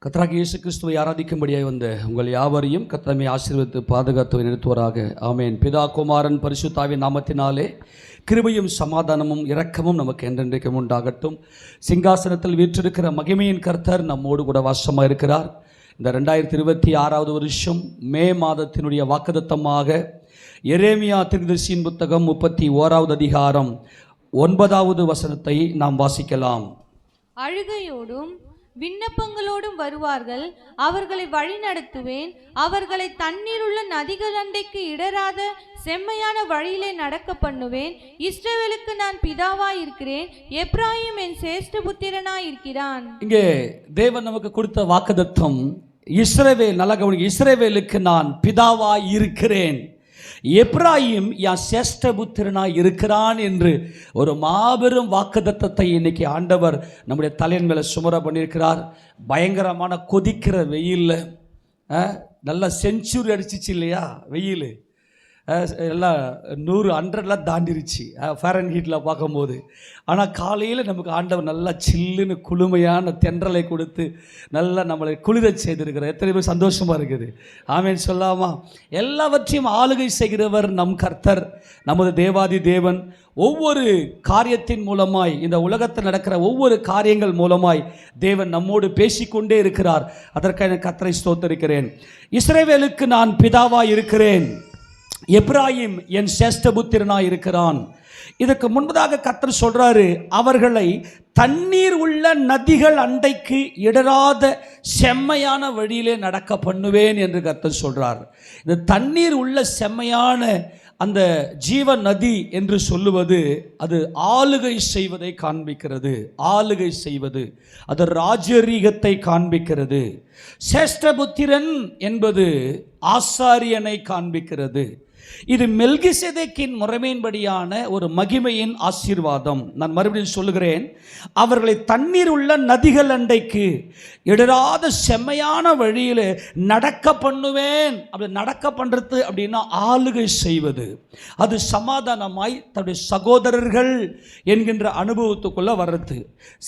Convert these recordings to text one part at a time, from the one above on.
கர்த்தராகிய இயேசு கிறிஸ்துவை ஆராதிக்கும்படியாய் வந்த உங்கள் யாவரையும் கர்த்தரை ஆசீர்வதித்து பாதுகாத்து நிறுத்துவாராக. ஆமேன். பிதா குமாரன் பரிசுத்தாவின் நாமத்தினாலே கிருபையும் சமாதானமும் இரக்கமும் நமக்கு என்றென்றைக்கும் உண்டாகட்டும். சிங்காசனத்தில் வீற்றிருக்கிற மகிமையின் கர்த்தர் நம்மோடு கூட வாசமாக இருக்கிறார். இந்த 2026வது வருஷம் மே மாதத்தினுடைய வாக்குத்தத்தமாக எரேமியா தீர்க்கதரிசியின் புத்தகம் 31வது அதிகாரம் 9வது வசனத்தை நாம் வாசிக்கலாம். அழுகையோடும் விண்ணப்பங்களோடும் வருவார்கள், அவர்களை வழிநடத்துவேன். அவர்களை தண்ணீருள்ள நதிகள் அண்டைக்கு இடராத செம்மையான வழியிலே நடக்க பண்ணுவேன். இஸ்ரவேலுக்கு நான் பிதாவாய் இருக்கிறேன், எப்ராயிம் என் சேஷ்ட புத்திரனாய் இருக்கிறான். இங்கே தேவன் நமக்கு கொடுத்த வாக்குத்தத்தம் இஸ்ரவேல். நல்ல கவனிங்க, இஸ்ரவேலுக்கு நான் பிதாவாய் இருக்கிறேன், எப்ராயிம் என் சேஷ்டபுத்திரனாய் இருக்கிறான் என்று ஒரு மாபெரும் வாக்குத்தத்தத்தை இன்னைக்கு ஆண்டவர் நம்முடைய தலையின் மேலே சுமர பண்ணியிருக்கிறார். பயங்கரமான கொதிக்கிற வெயிலில் நல்லா செஞ்சுரி அடிச்சிச்சு இல்லையா வெயில், எல்லாம் 100 தாண்டிருச்சு ஃபாரன்ஹீட்டில் பார்க்கும்போது. ஆனால் காலையில் நமக்கு ஆண்டவர் நல்லா சில்லுன்னு குளுமையான தென்றலை கொடுத்து நல்லா நம்மளை குளிர செய்திருக்கிறார். எத்தனை பேர் சந்தோஷமாக இருக்குது? ஆமேன் சொல்லாமா? எல்லாவற்றையும் ஆளுகை செய்கிறவர் நம் கர்த்தர், நமது தேவாதி தேவன். ஒவ்வொரு காரியத்தின் மூலமாய், இந்த உலகத்தில் நடக்கிற ஒவ்வொரு காரியங்கள் மூலமாய் தேவன் நம்மோடு பேசிக்கொண்டே இருக்கிறார். அதற்காக கர்த்தரை ஸ்தோத்திரிக்கிறேன். இஸ்ரவேலுக்கு நான் பிதாவாய் இருக்கிறேன், எப்ராயிம் என் சேஷ்டபுத்திரனாய் இருக்கிறான். இதற்கு முன்பதாக கர்த்தர் சொல்றாரு, அவர்களை தண்ணீர் உள்ள நதிகள் அண்டைக்கு இடராத செம்மையான வழியிலே நடக்க பண்ணுவேன் என்று கர்த்தர் சொல்றார். இந்த தண்ணீர் உள்ள செம்மையான அந்த ஜீவ நதி என்று சொல்லுவது அது ஆளுகை செய்வதை காண்பிக்கிறது. ஆளுகை செய்வது அது ராஜரீகத்தை காண்பிக்கிறது. சேஷ்டபுத்திரன் என்பது ஆசாரியனை காண்பிக்கிறது. இது மெல்கிசேதேக்கின் முறைமையின்படியான ஒரு மகிமையின் ஆசீர்வாதம். நான் மறுபடியும் சொல்லுகிறேன், அவர்களை தண்ணீர் உள்ள நதிகள் அண்டைக்கு இடராத செம்மையான வழியில் நடக்க பண்ணுவேன். அப்படி நடக்க பண்ணுறது அப்படின்னா ஆளுகை செய்வது. அது சமாதானமாய் தன்னுடைய சகோதரர்கள் என்கின்ற அனுபவத்துக்குள்ளே வர்றது.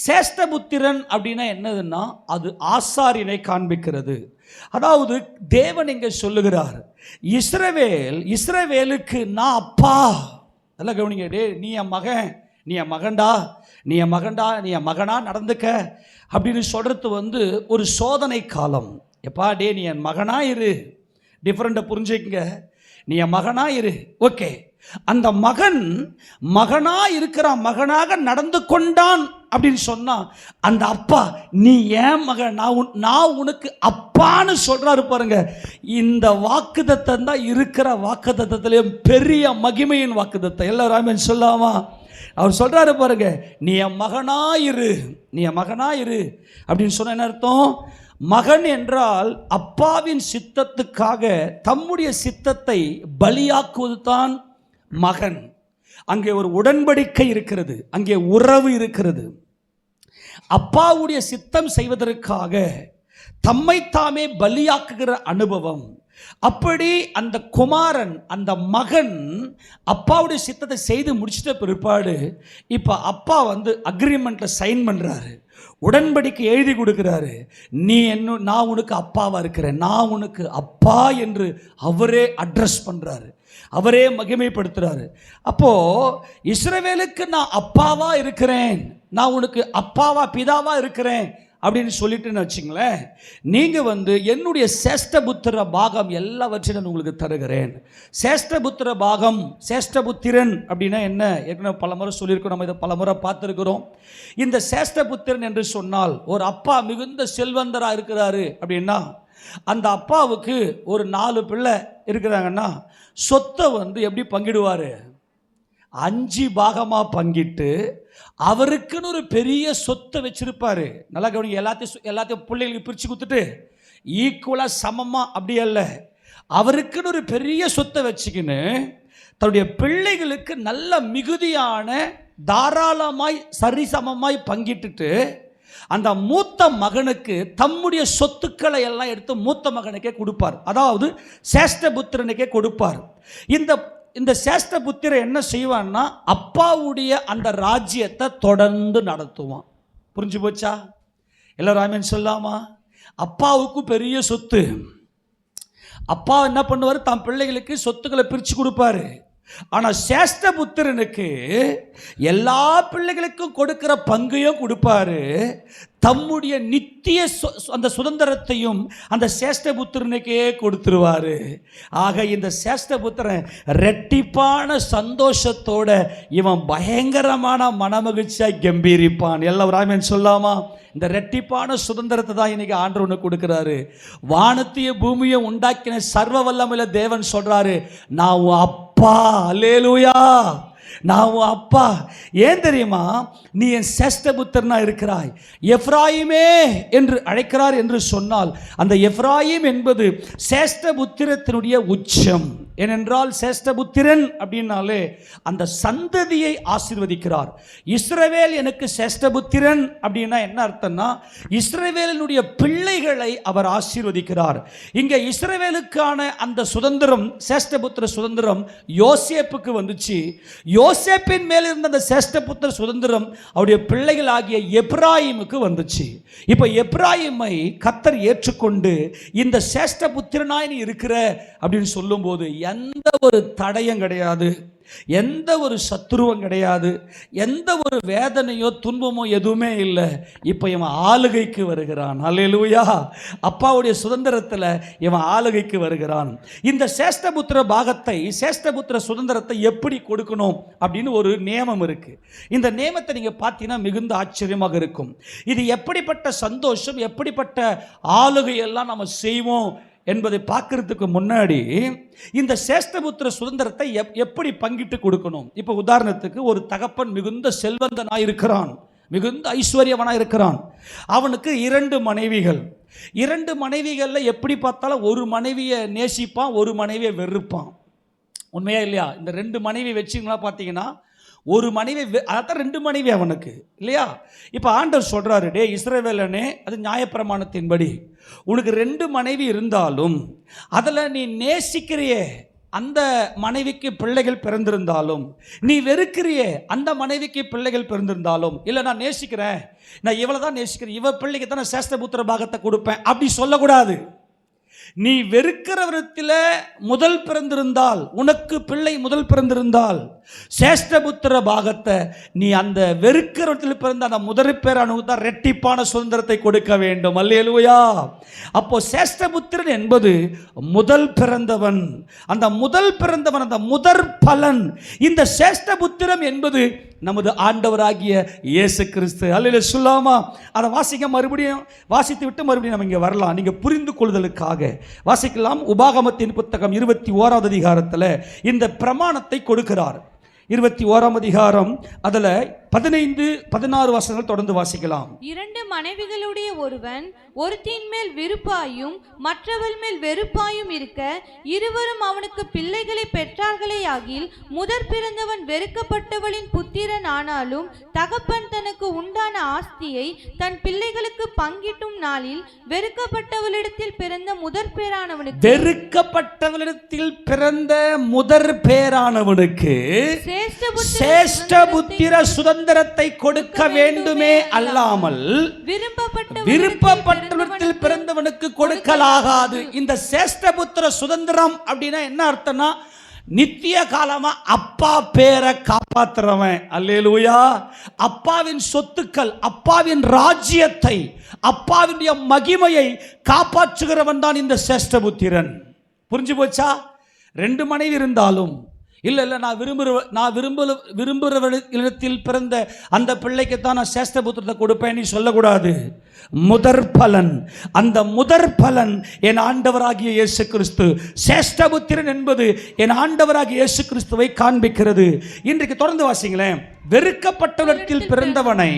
சேஷ்டபுத்திரன் அப்படின்னா என்னதுன்னா அது ஆசாரியனை காண்பிக்கிறது. அதாவது தேவன் இங்கே சொல்லுகிறார், இஸ்ரவேலுக்கு நான் அப்பா. நல்லா கவனிங்க, டே நீ என் மகன், நீ என் மகன்டா, நீ என் மகன்டா, நீ என் மகனா நடந்துக்க அப்படின்னு சொல்கிறது ஒரு சோதனை காலம். எப்பா டே நீ என் மகனா இரு, டிஃப்ரெண்ட்டை புரிஞ்சுக்கங்க, நீ என் மகனா இரு. ஓகே, அந்த மகன் மகனா இருக்கிறான், மகனாக நடந்து கொண்டான் அப்படின்னு சொன்னா அந்த அப்பா நீ ஏன் மகன், நான் உனக்கு அப்பான்னு சொல்றாரு பாருங்க. இந்த வாக்குத்தத்தம் தான் இருக்கிற வாக்குத்தத்தத்திலே பெரிய மகிமையின் வாக்குத்தத்தம். எல்லாரும் ஆமென் சொல்லாமா? அவர் சொல்றாரு பாருங்க, நீ என் மகனாயிரு, நீ என் மகனாயிரு அப்படின்னு சொன்ன என்ன அர்த்தம்? மகன் என்றால் அப்பாவின் சித்தத்துக்காக தம்முடைய சித்தத்தை பலியாக்குவது தான் மகன். அங்கே ஒரு உடன்படிக்கை இருக்கிறது, அங்கே உறவு இருக்கிறது. அப்பாவுடைய சித்தம் செய்வதற்காக தம்மைத்தாமே பலியாக்குகிற அனுபவம். அப்படி அந்த குமாரன், அந்த மகன் அப்பாவுடைய சித்தத்தை செய்து முடிச்சிட்ட பிற்பாடு இப்போ அப்பா அக்ரிமெண்ட்ல சைன் பண்றாரு, உடன்படிக்கை எழுதி கொடுக்கிறாரு. நீ நான் உனக்கு அப்பாவா இருக்கிறேன், நான் உனக்கு அப்பா என்று அவரே அட்ரஸ் பண்றாரு, அவரே மகிமைப்படுத்துறாரு. அப்போ இஸ்ரவேலுக்கு நான் அப்பாவா இருக்கிறேன், நான் உனக்கு அப்பாவா பிதாவா இருக்கிறேன் அப்படின்னு சொல்லிட்டுன்னு வச்சுங்களேன், நீங்கள் என்னுடைய சேஷ்டபுத்திர பாகம் எல்லாவற்றையும் நான் உங்களுக்கு தருகிறேன். சேஷ்டபுத்திர பாகம், சேஷ்டபுத்திரன் அப்படின்னா என்ன? ஏற்கனவே பலமுறை சொல்லியிருக்கோம், நம்ம இதை பலமுறை பார்த்துருக்கிறோம். இந்த சேஷ்டபுத்திரன் என்று சொன்னால் ஒரு அப்பா மிகுந்த செல்வந்தராக இருக்கிறாரு அப்படின்னா அந்த அப்பாவுக்கு ஒரு 4 பிள்ளை இருக்கிறாங்கன்னா சொத்தை எப்படி பங்கிடுவார்? 5 பாகமாக பங்கிட்டு அவருக்குன்னு ஒரு பெரிய சொத்தை வச்சிருப்பாரு. நல்லா கவனிங்க, எல்லாத்தையும் பிள்ளைகளுக்கு பிரித்து கொடுத்துட்டு ஈக்குவலாக சமமாக அப்படி அல்ல, அவருக்குன்னு ஒரு பெரிய சொத்தை வச்சுக்கின்னு தன்னுடைய பிள்ளைகளுக்கு நல்ல மிகுதியான தாராளமாய் சரிசமமாய் பங்கிட்டுட்டு அந்த மூத்த மகனுக்கு தம்முடைய சொத்துக்களை எல்லாம் எடுத்து மூத்த மகனுக்கே கொடுப்பார். அதாவது சேஷ்டபுத்திரனுக்கே கொடுப்பார். இந்த சேஷ்டபுத்திரன் என்ன செய்வான்னா அப்பாவுடைய அந்த ராஜ்யத்தை தொடர்ந்து நடத்துவான். புரிஞ்சு போச்சா? எல்லாரும் ஆமென் சொல்லாமா? அப்பாவுக்கு பெரிய சொத்து. அப்பா என்ன பண்ணுவார், தம் பிள்ளைகளுக்கு சொத்துக்களை பிரித்து கொடுப்பாரு. ஆனால் சேஷ்டபுத்திரனுக்கு எல்லா பிள்ளைகளுக்கும் கொடுக்கிற பங்கையும் கொடுப்பாரு. தம்முடைய நித்திய அந்த சுதந்திரத்தையும் அந்த சேஷ்டபுத்திரனுக்கே கொடுத்துருவாரு. ஆக இந்த சேஷ்டபுத்திரன் ரெட்டிப்பான சந்தோஷத்தோட இவன் பயங்கரமான மனமகிழ்ச்சியாக கம்பீரிப்பான். எல்லாரும் ஆமென் சொல்லாமா? இந்த ரெட்டிப்பான சுதந்திரத்தை தான் இன்னைக்கு ஆண்டவனுக்கு கொடுக்குறாரு. வானத்தைய பூமியை உண்டாக்கின சர்வ வல்லமையுள்ள தேவன் சொல்றாரு, நான் உன் அப்பா. அல்லேலூயா, நான் உன் அப்பா. ஏன் தெரியுமா? நீ என் சேஷ்டபுத்திரனா இருக்கிறாய். எப்ராயிமே என்று அழைக்கிறார் என்று சொன்னால் அந்த எப்ராயிம் என்பது சேஷ்டபுத்திரத்தினுடைய உச்சம். ஏனென்றால் சேஷ்டபுத்திரன் அப்படின்னாலே அந்த சந்ததியை ஆசீர்வதிக்கிறார். இஸ்ரவேல் எனக்கு சேஷ்டபுத்திரன் அப்படின்னா என்ன அர்த்தம்னா, இஸ்ரவேலினுடைய பிள்ளைகளை அவர் ஆசீர்வதிக்கிறார். இங்கே இஸ்ரவேலுக்கான அந்த சுதந்திரம், சேஷ்டபுத்திர சுதந்திரம் யோசேப்புக்கு வந்துச்சு. யோசேப்பின் மேல் இருந்த அந்த சேஷ்டபுத்திர சுதந்திரம் அவருடைய பிள்ளைகள் ஆகிய எப்ராயிமுக்கு வந்துச்சு. இப்போ எப்ராயிமை கர்த்தர் ஏற்றுக்கொண்டு இந்த சேஷ்டபுத்திரனாய் நீ இருக்கிற அப்படின்னு சொல்லும்போது எந்த ஒரு தடையும் கிடையாது, எந்த ஒரு சத்துருவும் கிடையாது, எந்த ஒரு வேதனையோ துன்பமோ எதுவுமே இல்லை. இப்போ இவன் ஆளுகைக்கு வருகிறான். அல்லேலூயா, அப்பாவுடைய சுதந்திரத்தில் இவன் ஆளுகைக்கு வருகிறான். இந்த சேஷ்டபுத்திர பாகத்தை, சேஷ்டபுத்திர சுதந்திரத்தை எப்படி கொடுக்கணும் அப்படின்னு ஒரு நியமம் இருக்கு. இந்த நியமத்தை நீங்க பார்த்தீங்கன்னா மிகுந்த ஆச்சரியமாக இருக்கும். இது எப்படிப்பட்ட சந்தோஷம், எப்படிப்பட்ட ஆளுகை எல்லாம் நம்ம செய்வோம் என்பதை பார்க்கறதுக்கு முன்னாடி இந்த சேஷ்டபுத்திர சுதந்திரத்தை எப்படி பங்கிட்டு கொடுக்கணும். இப்போ உதாரணத்துக்கு ஒரு தகப்பன் மிகுந்த செல்வந்தனாக இருக்கிறான், மிகுந்த ஐஸ்வர்யவனாக இருக்கிறான். அவனுக்கு 2 மனைவிகள். 2 மனைவிகளில் எப்படி பார்த்தாலும் ஒரு மனைவியை நேசிப்பான், ஒரு மனைவியை வெறுப்பான். உண்மையா இல்லையா? இந்த 2 மனைவி வச்சிங்களா பார்த்தீங்கன்னா ஒரு மனைவி, அதான் 2 மனைவி அவனுக்கு இல்லையா? இப்போ ஆண்டவர் சொல்றாரு, டே இஸ்ரவேலனே, அது நியாயப்பிரமாணத்தின்படி உனக்கு 2 மனைவி இருந்தாலும் அதில் நீ நேசிக்கிறியே அந்த மனைவிக்கு பிள்ளைகள் பிறந்திருந்தாலும், நீ வெறுக்கிறியே அந்த மனைவிக்கு பிள்ளைகள் பிறந்திருந்தாலும், இல்லை நான் நேசிக்கிறேன், நான் இவளை தான் நேசிக்கிறேன், இவ பிள்ளைக்கு தான் நான் சேஷ்டபுத்திர பாகத்தை கொடுப்பேன் அப்படி சொல்லக்கூடாது. நீ வெறுக்கிறவரத்தில் முதல் பிறந்திருந்தால், உனக்கு பிள்ளை முதல் பிறந்திருந்தால் சேஷ்டபுத்திர பாகத்தை நீ அந்த வெறுக்கிறவரத்தில் பிறந்த அந்த முதற் பேரானு தான் ரெட்டிப்பான சுதந்திரத்தை கொடுக்க வேண்டும். அல்லேலூயா. அப்போ சேஷ்டபுத்திரன் என்பது முதல் பிறந்தவன், அந்த முதல் பிறந்தவன், அந்த முதற் பலன். இந்த சேஷ்டபுத்திரம் என்பது நமது ஆண்டவராகிய இயேசு கிறிஸ்து. அல்லேலூயா சொல்லாமா? அதை வாசிக்க மறுபடியும் வாசித்து விட்டு மறுபடியும் நம்ம இங்கே வரலாம். நீங்கள் புரிந்து கொள்ளுதலுக்காக வாசிக்கலாம். உபாகமத்தின் புத்தகம் 21வது அதிகாரத்தில் இந்த பிரமாணத்தை கொடுக்கிறார். 21ஆம் அதிகாரம் அதில் 15-16 வசனங்கள் தொடர்ந்து வாசிக்கலாம். 2 மனைவிகளுடைய ஒருவன் ஒருத்தின் மேல் விருப்பாயும் மற்றவள் மேல் வெறுப்பாயும் இருக்க, இருவரும் அவனுக்கு பிள்ளைகளை பெற்றார்களே ஆகில், முதற் பிறந்தவன் வெறுக்கப்பட்டவளின் புத்திரன் ஆனாலும் தகப்பன் தனக்கு உண்டான ஆஸ்தியை தன் பிள்ளைகளுக்கு பங்கிட்டும் நாளில் வெறுக்கப்பட்டவளிடத்தில் பிறந்த முதற் பேரானவனுக்கு, வெறுக்கப்பட்டவளிடத்தில் பிறந்த முதற் பேரானவனுக்கு சேஷ்டபுத்திர சுதந்திரத்தை கொடுக்க வேண்டுமே அல்லாமல் விருப்பப்பட்டவரிடத்தில் பிறந்தவனுக்கு கொடுக்கலாகாது. இந்த சேஷ்டபுத்திர சுதந்திரம் அப்படின்னா என்ன அர்த்தம்னா, நித்திய காலமா அப்பா பேரை காப்பாத்துறவன். அல்லேலூயா. அப்பாவின் சொத்துக்கள், அப்பாவின் ராஜ்யத்தை, அப்பாவினுடைய மகிமையை காப்பாற்றுகிறவன் தான் இந்த சேஷ்டபுத்திரன். புரிஞ்சு போச்சா? 2 மனைவி இருந்தாலும் இல்லை நான் விரும்புகிறவரிடத்தில் பிறந்த அந்த பிள்ளைக்கு தான் நான் சேஷ்டபுத்திரத்தை கொடுப்பேன் நீ சொல்லக்கூடாது. முதற் பலன், அந்த முதற் பலன் என் ஆண்டவராகிய இயேசு கிறிஸ்து. சேஷ்டபுத்திரன் என்பது என் ஆண்டவராகிய இயேசு கிறிஸ்துவை காண்பிக்கிறது. இன்றைக்கு தொடர்ந்து வாசிங்களேன். வெறுக்கப்பட்டவரிடத்தில் பிறந்தவனை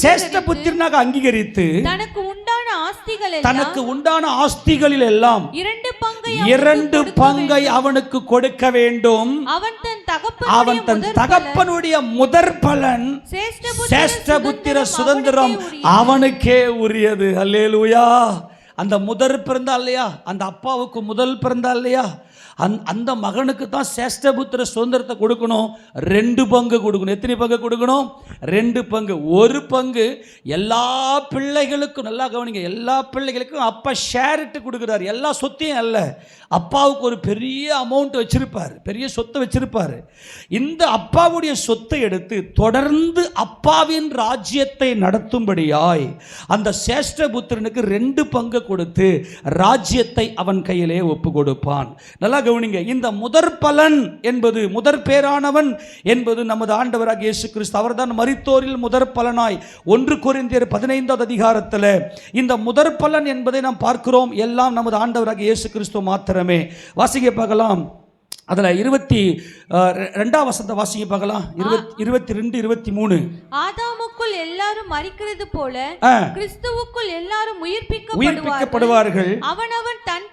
சேஷ்டபுத்திரனாக அங்கீகரித்து தனக்கு உண்டான ஆஸ்திகளில் எல்லாம் 2 பங்கை அவனுக்கு கொடுக்க வேண்டும். அவன் தன் தகப்பனுடைய முதற் பலன், சேஷ்டபுத்திர சுதந்திரம் அவனுக்கே உரியது. அல்லேலூயா. அந்த முதற் பிறந்தா இல்லையா, அந்த அப்பாவுக்கு முதல் பிறந்தா இல்லையா, அந்த மகனுக்கு தான் சேஷ்டபுத்திர சுதந்திரத்தை கொடுக்கணும். 2 பங்கு கொடுக்கணும். எத்தனை பங்கு கொடுக்கணும்? 2 பங்கு. 1 பங்கு எல்லா பிள்ளைகளுக்கும், நல்லா கவனிங்க, எல்லா பிள்ளைகளுக்கும் அப்பா ஷேரிட்டு கொடுக்குறாரு. எல்லா சொத்தையும் அல்ல, அப்பாவுக்கு ஒரு பெரிய அமௌண்ட் வச்சிருப்பார், பெரிய சொத்தை வச்சிருப்பார். இந்த அப்பாவுடைய சொத்தை எடுத்து தொடர்ந்து அப்பாவின் ராஜ்யத்தை நடத்தும்படியாய் அந்த சேஷ்டபுத்திரனுக்கு 2 பங்கு கொடுத்து ராஜ்யத்தை அவன் கையிலே ஒப்பு கொடுப்பான். நல்லா கவனிங்க, இந்த முதற் பலன் என்பது, முதற் பேரானவன் என்பது நமது ஆண்டவராக இயேசு கிறிஸ்து. அவர்தான் மரித்தோரில் முதற் பலனாய் 1 கொரிந்தியர் 15வது அதிகாரத்தில் இந்த முதற் பலன் என்பதை நாம் பார்க்கிறோம். எல்லாம் நமது ஆண்டவராக இயேசு கிறிஸ்து மாத்திரமே. வாசிக்க பார்க்கலாம், அதில் 22ஆம் வசனத்தை வாசிக்க பார்க்கலாம். 22, 23. ஆதாமுக்குள் எல்லாரும் மரிக்கிறது போல கிறிஸ்துவுக்குள் எல்லாரும் உயிர்ப்பிக்கப்படுவார்கள். அவனவன் தன்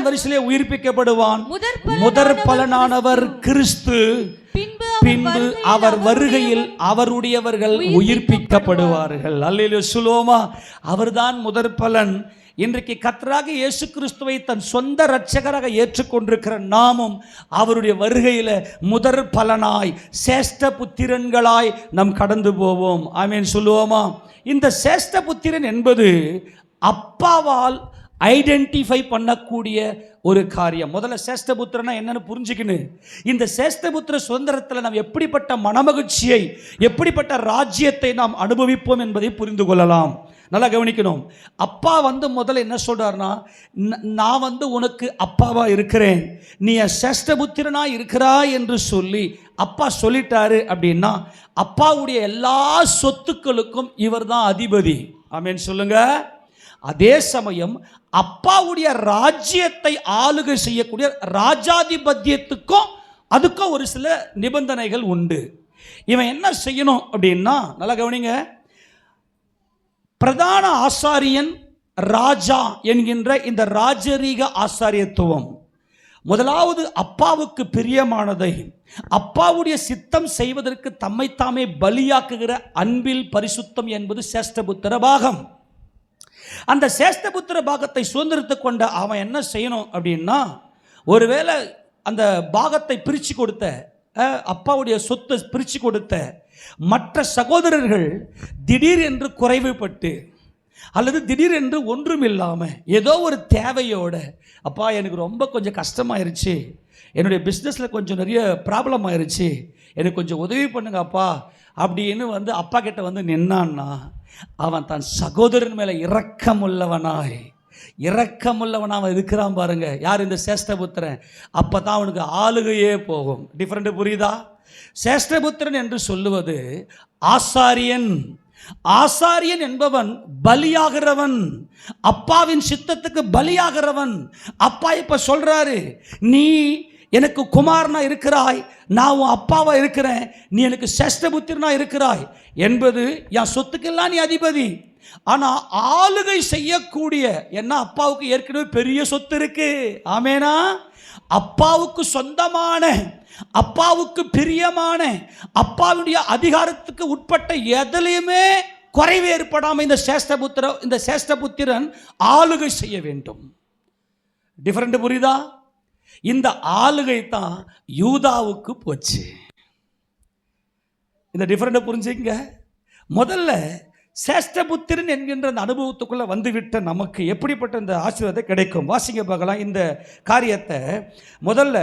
வரிசையிலே உயிர்ப்பிக்கப்படுவான். முதற் பலனானவர் கிறிஸ்து, பின்பு அவர் வருகையில் அவருடையவர்கள் உயிர்ப்பிக்கப்படுவார்கள். அல்லேலூயா, சொல்லுவோமா? அவர்தான் முதற் பலன். இன்றைக்கு கர்த்தராக இயேசு கிறிஸ்துவை தன் சொந்த இரட்சகராக ஏற்றுக்கொண்டிருக்கிற நாமும் அவருடைய வருகையில் முதற் பலனாய் சேஷ்ட புத்திரன்களாய் நாம் கடந்து போவோம். ஆமென், சொல்லுவோமா? இந்த சேஷ்ட புத்திரன் என்பது அப்பாவால் ஐடென்டிஃபை பண்ணக்கூடிய ஒரு காரியம். முதல்ல சேஷ்டபுத்திரனா என்னன்னு புரிஞ்சுக்கணும். இந்த சேஷ்டபுத்திர சுதந்திரத்தில் நாம் எப்படிப்பட்ட மனமகிழ்ச்சியை, எப்படிப்பட்ட ராஜ்யத்தை நாம் அனுபவிப்போம் என்பதை புரிந்து கொள்ளலாம். நல்லா கவனிக்கணும். அப்பா முதல்ல என்ன சொல்றாருன்னா, நான் உனக்கு அப்பாவா இருக்கிறேன், நீ சேஷ்டபுத்திரனா இருக்கிறாய் என்று சொல்லி அப்பா சொல்லிட்டாரு. அப்படின்னா அப்பாவுடைய எல்லா சொத்துக்களுக்கும் இவர் தான் அதிபதி. ஆமென் சொல்லுங்க. அதே சமயம் அப்பாவுடைய ராஜ்யத்தை ஆளுகை செய்யக்கூடிய ராஜாதிபத்தியத்துக்கும் அதுக்கும் ஒரு சில நிபந்தனைகள் உண்டு. இவன் என்ன செய்யணும் அப்படின்னா, நல்லா கவனிங்க, பிரதான ஆசாரியன் ராஜா என்கின்ற இந்த ராஜரீக ஆசாரியத்துவம் முதலாவது அப்பாவுக்கு பிரியமானதை, அப்பாவுடைய சித்தம் செய்வதற்கு தம்மைத்தாமே பலியாக்குகிற அன்பில் பரிசுத்தம் என்பது சேஷ்டபுத்திர பாகம். அந்த சேஷ்டபுத்திர பாகத்தை சுதந்திரத்துக் கொண்ட அவன் என்ன செய்யணும் அப்படின்னா, ஒருவேளை அந்த பாகத்தை பிரித்து கொடுத்த, அப்பாவுடைய சொத்தை பிரித்து கொடுத்த மற்ற சகோதரர்கள் திடீர் என்று குறைவுபட்டு அல்லது திடீர் என்று ஒன்றும் இல்லாமல் ஏதோ ஒரு தேவையோட, அப்பா எனக்கு ரொம்ப கொஞ்சம் கஷ்டமாயிருச்சு, என்னுடைய பிஸ்னஸில் கொஞ்சம் நிறைய ப்ராப்ளம் ஆயிடுச்சு, எனக்கு கொஞ்சம் உதவி பண்ணுங்க அப்பா அப்படின்னு அப்பா கிட்ட நின்னான்னா, அவன் தன் சகோதரன் மேலே இரக்கமுள்ளவனாய் அவன் இருக்கிறான் பாருங்க. யார்? இந்த சேஷ்டபுத்திரன். அப்போ தான் அவனுக்கு ஆளுகையே போகும். டிஃப்ரெண்ட் புரியுதா? சேஷ்டபுத்திரன் என்று சொல்லுவது ஆசாரியன். ஆசாரியன் என்பவன் பலியாகிறவன், அப்பாவின் சித்தத்துக்கு பலியாகிறவன். அப்பா இப்ப சொல்றாரு, நீ எனக்கு குமாரனா இருக்கிறாய், நான் உன் அப்பாவா இருக்கிறேன், நீ எனக்கு சேஷ்டபுத்திரனா இருக்கிறாய் என்பது என் சொத்துக்கெல்லாம் நீ அதிபதி. ஆனால் ஆளுகை செய்யக்கூடிய, என்ன அப்பாவுக்கு ஏற்கனவே பெரிய சொத்து இருக்கு. ஆமேனா? அப்பாவுக்கு சொந்தமான, அப்பாவுக்கு பிரியமான, அப்பாவுடைய அதிகாரத்துக்கு உட்பட்ட எதிலையுமே குறைவு ஏற்படாமல் இந்த சேஷ்டபுத்திரன் ஆளுகை செய்ய வேண்டும். டிஃபரெண்ட் புரியுதா? இந்த ஆளுகை தான் யூதாவுக்கு போச்சு. இந்த டிஃபரெண்ட் புரிஞ்சுங்க. முதல்ல சேஷ்டபுத்திரன் என்கின்ற அந்த அனுபவத்துக்குள்ள வந்துவிட்ட நமக்கு எப்படிப்பட்ட இந்த ஆசீர்வாதம் கிடைக்கும்? வாசிங்க பார்க்கலாம் இந்த காரியத்தை. முதல்ல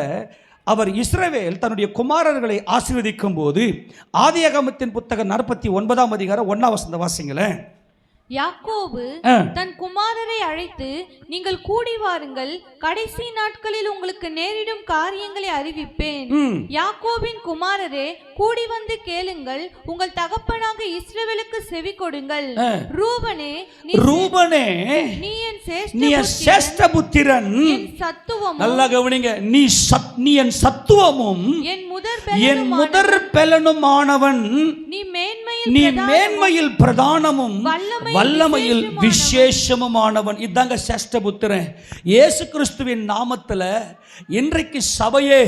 அவர் இஸ்ரவேல் தன்னுடைய குமாரர்களை ஆசீர்வதிக்கும் போது ஆதியாகமத்தின் புத்தகம் 49ஆம் அதிகாரம் 1ஆம் வசனத்தை வாசிங்களேன். யாக்கோபு தன் குமாரரை அழைத்து, நீங்கள் கூடி வாருங்கள், கடைசி நாட்களில் உங்களுக்கு நேரிடும் காரியங்களை அறிவிப்பேன். யாக்கோபின் குமாரரே, கூடி வந்து கேளுங்கள், உங்கள் தகப்பனாக இஸ்ரவேலுக்கு செவி கொடுங்கள். ரூபனே, நீ என் சேஷ்டபுத்திரன், என் சத்துவமும். நல்லா கவனிங்க, நீ என் சத்துவமும் என் முதற் பெலனுமானவன், நீ மேன்மையில் பிரதானமும் வல்லமையில் விசேஷமுமானவன். இதாங்க சேஷ்டபுத்திரன். இயேசு கிறிஸ்துவின் நாமத்தில் இன்றைக்கு சபையே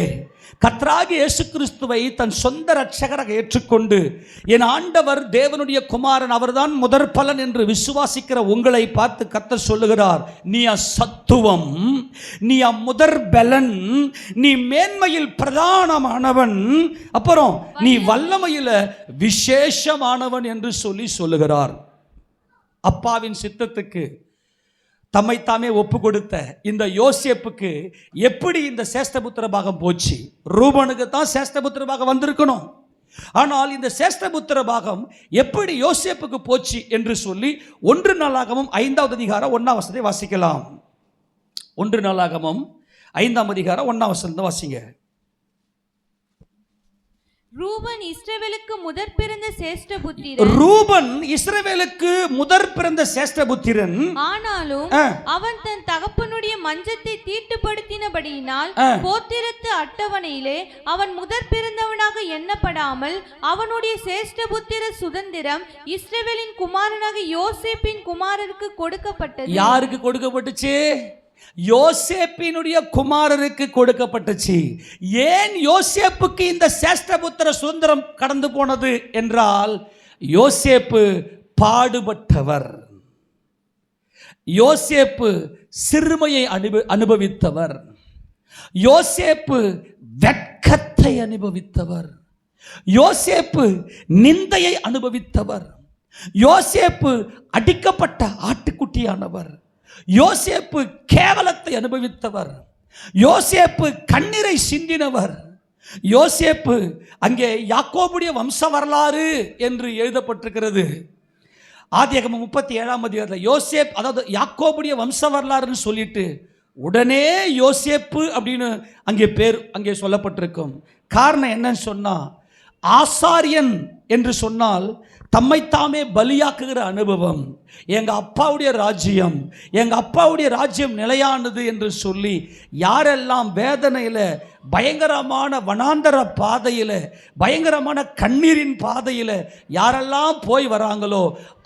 கர்த்தராகிய இயேசு கிறிஸ்துவை தன் சொந்த இரட்சகராக ஏற்றுக்கொண்டு என் ஆண்டவர் தேவனுடைய குமாரன், அவர்தான் முதற் பலன் என்று விசுவாசிக்கிற உங்களை பார்த்து கர்த்தர் சொல்லுகிறார், நீ சத்துவம், நீ முதற் பலன், நீ மேன்மையில் பிரதானமானவன், அப்புறம் நீ வல்லமையில் விசேஷமானவன் என்று சொல்லுகிறார். அப்பாவின் சித்தத்துக்கு தம்மை தாமே ஒப்பு கொடுத்த இந்த யோசேப்புக்கு எப்படி இந்த சேஷ்டபுத்திர பாகம் போச்சு? ரூபனுக்கு தான் சேஷ்டபுத்திர பாகம் வந்திருக்கணும். ஆனால் இந்த சேஷ்டபுத்திர பாகம் எப்படி யோசேப்புக்கு போச்சு என்று சொல்லி 1 நாளாகமம் 5வது அதிகாரம் 1ஆம் வசனத்தை வாசிக்கலாம். 1 நாளாகமம் 5ஆம் அதிகாரம் 1ஆம் வசனத்தை வாசிங்க. ரூபன் இஸ்ரவேலுக்கு முதற் பிறந்த சேஷ்டபுத்திரன். ரூபன் இஸ்ரவேலுக்கு முதற் பிறந்த சேஷ்டபுத்திரன். ஆனாலும் அவன் தன் தகப்பனுடைய மஞ்சத்தை தீட்டுப்படுத்தினபடியினால் கோத்திரத்து அட்டவணையிலே அவன் முதற் பிறந்தவனாக எண்ணப்படாமல் அவனுடைய சேஷ்டபுத்திர சுதந்திரம் இஸ்ரவேலின் குமாரனாக யோசேப்பின் குமாரருக்கு கொடுக்கப்பட்டது. யாருக்கு கொடுக்கப்பட்டுச்சு? யோசேப்பினுடைய குமாரருக்கு கொடுக்கப்பட்டுச்சு. ஏன் யோசேப்புக்கு இந்த சேஷ்டபுத்திர சுதந்திரம் கடந்து போனது என்றால், யோசேப்பு பாடுபட்டவர், யோசேப்பு சிறுமையை அனுபவித்தவர், யோசேப்பு வெட்கத்தை அனுபவித்தவர், யோசேப்பு நிந்தையை அனுபவித்தவர், யோசேப்பு அடிக்கப்பட்ட ஆட்டுக்குட்டியானவர், யோசேப்பு கேவலத்தை அனுபவித்தவர், யோசேப்பு கண்ணீரை சிந்தினவர், யோசேப்பு அங்கே யாக்கோபுடைய வம்ச வரலாறு என்று எழுதப்பட்டிருக்கிறது. ஆதியாகமம் 37ஆம் அதிகாரத்தில் யோசேப், அதாவது யாக்கோபுடைய வம்ச வரலாறுன்னு சொல்லிட்டு உடனே யோசேப்பு அப்படின்னு அங்கே சொல்லப்பட்டிருக்கும். காரணம் என்னன்னு சொன்னா, ஆசாரியன் என்று சொன்னால் தம்மைத்தாமே பலியாக்குகிற அனுபவம். எங்க அப்பாவுடைய ராஜ்யம் நிலையானது என்று சொல்லி யாரெல்லாம் வேதனையில், பயங்கரமான வனாந்தர பாதையில், பயங்கரமான கண்ணீரின் பாதையில் யாரெல்லாம் போய் வராங்களோ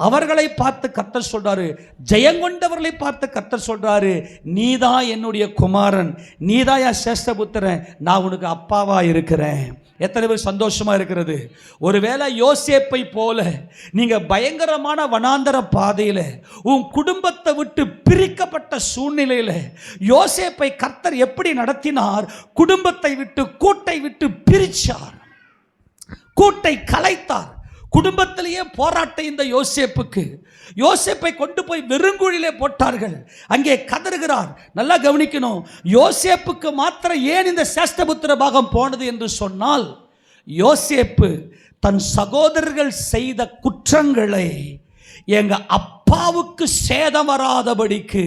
அவர்களை பார்த்து கர்த்தர் சொல்றாரு, ஜெயங்கொண்டவர்களை பார்த்து கர்த்தர் சொல்றாரு, நீதான் என்னுடைய குமாரன், நீதான் என் சேஷ்டபுத்திரன், நான் உனக்கு அப்பாவா இருக்கிறேன். எத்தனை பேர் சந்தோஷமா இருக்கிறது? ஒருவேளை யோசேப்பை போல நீங்க பயங்கரமான வனாந்தர பாதையில, உன் குடும்பத்தை விட்டு பிரிக்கப்பட்ட சூழ்நிலையில யோசேப்பை கர்த்தர் எப்படி நடத்தினார்? குடும்பத்தை விட்டு, கூட்டை விட்டு பிரிச்சார், கூட்டை கலைத்தார். குடும்பத்திலேயே போராட்டம் இந்த யோசேப்பை கொண்டு போய் வெறுங்குழிலே போட்டார்கள். அங்கே கதறுகிறார். நல்லா கவனிக்கணும், யோசேப்புக்கு மாத்திரம் ஏன் இந்த சேஷ்டபுத்திர பாகம் போனது என்று சொன்னால், யோசேப்பு தன் சகோதரர்கள் செய்த குற்றங்களை எங்க அப்பாவுக்கு சேதம் வராதபடிக்கு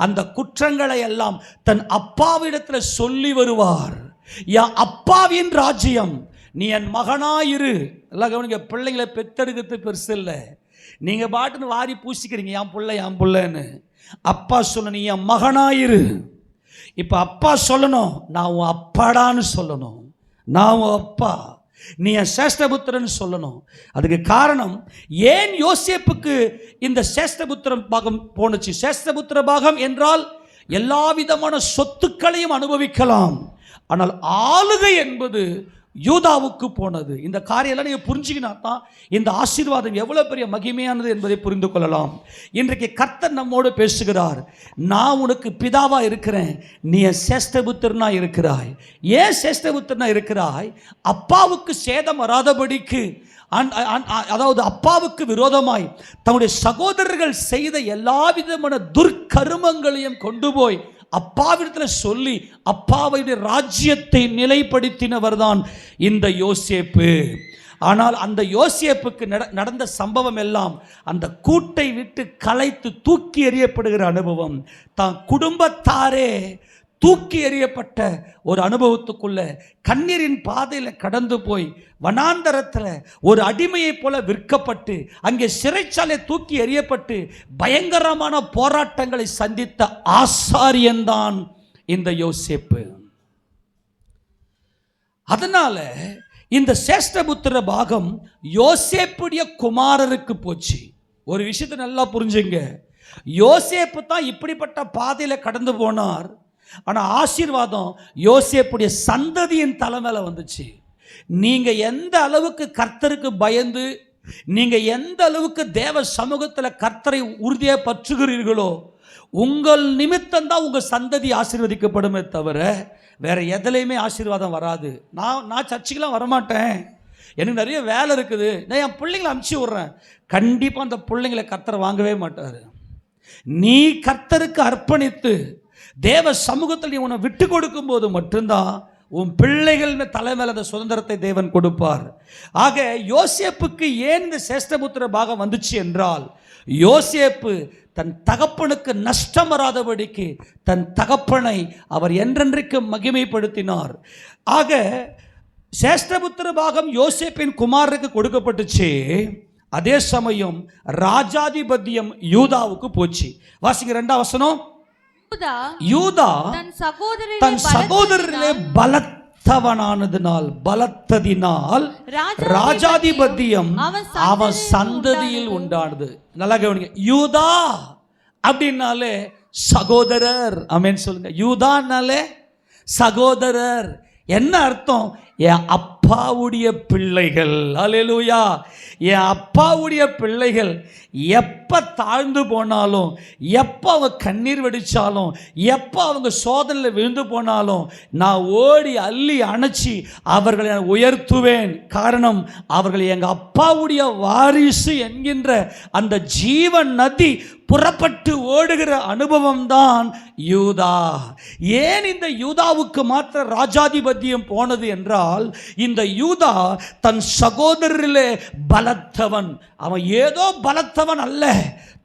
அந்த குற்றங்களை எல்லாம் தன் அப்பாவிடத்தில் சொல்லி வருவார். என் அப்பாவின் ராஜ்யம், நீ என் மகனாயிரு. எல்லாம் கவனிங்க, பிள்ளைங்களை பெத்தெடுக்கிறது பெருசு இல்லை. நீங்கள் பாட்டுன்னு வாரி பூசிக்கிறீங்க, என் புள்ளைன்னு. அப்பா சொல்ல, நீ என் மகனாயிரு. இப்போ அப்பா சொல்லணும், நான் உன் அப்பாடான்னு சொல்லணும், நான் உன் அப்பா, நீ என் சேஷ்டபுத்திரன்னு சொல்லணும். அதுக்கு காரணம், ஏன் யோசேப்புக்கு இந்த சேஷ்டபுத்திர பாகம் போனுச்சு? சேஷ்டபுத்திர பாகம் என்றால் எல்லா விதமான சொத்துக்களையும் அனுபவிக்கலாம், ஆனால் ஆளுகை என்பது யூதாவுக்கு போனது. இந்த காரியெல்லாம் நீங்கள் புரிஞ்சுக்கினா தான் இந்த ஆசீர்வாதம் எவ்வளோ பெரிய மகிமையானது என்பதை புரிந்து கொள்ளலாம். இன்றைக்கு கர்த்தர் நம்மோடு பேசுகிறார். நான் உனக்கு பிதாவா இருக்கிறேன், நீ சேஷ்டபுத்திரனா இருக்கிறாய். ஏன் சேஷ்டபுத்திரனா இருக்கிறாய்? அப்பாவுக்கு சேதம் வராதபடிக்கு, அதாவது அப்பாவுக்கு விரோதமாய் தன்னுடைய சகோதரர்கள் செய்த எல்லா விதமான துர்க்கருமங்களையும் கொண்டு போய் அப்பாவிடத்தில் சொல்லி அப்பாவுடைய ராஜ்யத்தை நிலைப்படுத்தினவர் தான் இந்த யோசேப்பு. ஆனால் அந்த யோசேப்புக்கு நடந்த சம்பவம் எல்லாம் அந்த கூட்டை விட்டு கலைத்து தூக்கி எறியப்படுகிற அனுபவம். தான் குடும்பத்தாரே தூக்கி எறியப்பட்ட ஒரு அனுபவத்துக்குள்ள கண்ணீரின் பாதையில் கடந்து போய் வனாந்தரத்தில் ஒரு அடிமையை போல விற்கப்பட்டு அங்கே சிறைச்சாலை தூக்கி எறியப்பட்டு பயங்கரமான போராட்டங்களை சந்தித்த ஆசாரியன்தான் இந்த யோசேப்பு. அதனால இந்த சேஷ்டபுத்திர பாகம் யோசேப்புடைய குமாரருக்கு போச்சு. ஒரு விஷயத்தை நல்லா புரிஞ்சுங்க, யோசேப்பு தான் இப்படிப்பட்ட பாதையில் கடந்து போனார். ஆனால் ஆசீர்வாதம் யோசேப்புடைய சந்ததியின் தலைமையில வந்துச்சு. நீங்க எந்த அளவுக்கு கர்த்தருக்கு பயந்து, நீங்க எந்த அளவுக்கு தேவ சமூகத்தில் கர்த்தரை உறுதியாக பற்றுகிறீர்களோ, உங்கள் நிமித்தம் தான் உங்க சந்ததி ஆசீர்வதிக்கப்படுமே தவிர வேற எதுலையுமே ஆசீர்வாதம் வராது. நான் சர்ச்சுக்கெல்லாம் வரமாட்டேன், எனக்கு நிறைய வேலை இருக்குது, நான் என் பிள்ளைங்களை அனுப்பிச்சி விட்றேன். கண்டிப்பாக அந்த பிள்ளைங்களை கர்த்தர் வாங்கவே மாட்டார். நீ கர்த்தருக்கு அர்ப்பணித்து தேவ சமூகத்தில் நீ உன்னை விட்டு கொடுக்கும் போது மட்டும்தான் உன் பிள்ளைகள் தலைமையில் அந்த சுதந்திரத்தை தேவன் கொடுப்பார். ஆக யோசேப்புக்கு ஏன் இந்த சேஷ்டபுத்திர பாகம் வந்துச்சு என்றால், யோசேப்பு தன் தகப்பனுக்கு நஷ்டம் வராதபடிக்கு தன் தகப்பனை அவர் என்றென்றைக்கு மகிமைப்படுத்தினார். ஆக சேஷ்டபுத்திர பாகம் யோசேப்பின் குமாரருக்கு கொடுக்கப்பட்டுச்சு. அதே சமயம் ராஜாதிபத்தியம் யூதாவுக்கு போச்சு. வாசிங்க 2ஆம் வசனம். யூதா தன் சகோதரரிலே பலத்ததினால் ராஜாதிபத்தியம் அவன் சந்ததியில் உண்டானது. நல்லா கவனிங்க, யூதா அப்படின்னாலே சகோதரர். ஆமென் சொல்லுங்க. யூதானாலே சகோதரர். என்ன அர்த்தம்? என் அப்பாவுடைய பிள்ளைகள். அல்லேலூயா. என் அப்பாவுடைய பிள்ளைகள் எப்போ தாழ்ந்து போனாலும், எப்போ அவங்க கண்ணீர் வடித்தாலும், எப்போ அவங்க சோதனையில் விழுந்து போனாலும் நான் ஓடி அள்ளி அணைச்சி அவர்களை நான் உயர்த்துவேன். காரணம், அவர்கள் எங்கள் அப்பாவுடைய வாரிசு என்கின்ற அந்த ஜீவன் நதி புறப்பட்டு ஓடுகிற அனுபவம் தான் யூதா. ஏன் இந்த யூதாவுக்கு மாத்திர ராஜாதிபத்தியம் போனது என்றால், இந்த யூதா தன் சகோதரரிலே பலத்தவன். அவன் ஏதோ பலத்தவன் அல்ல,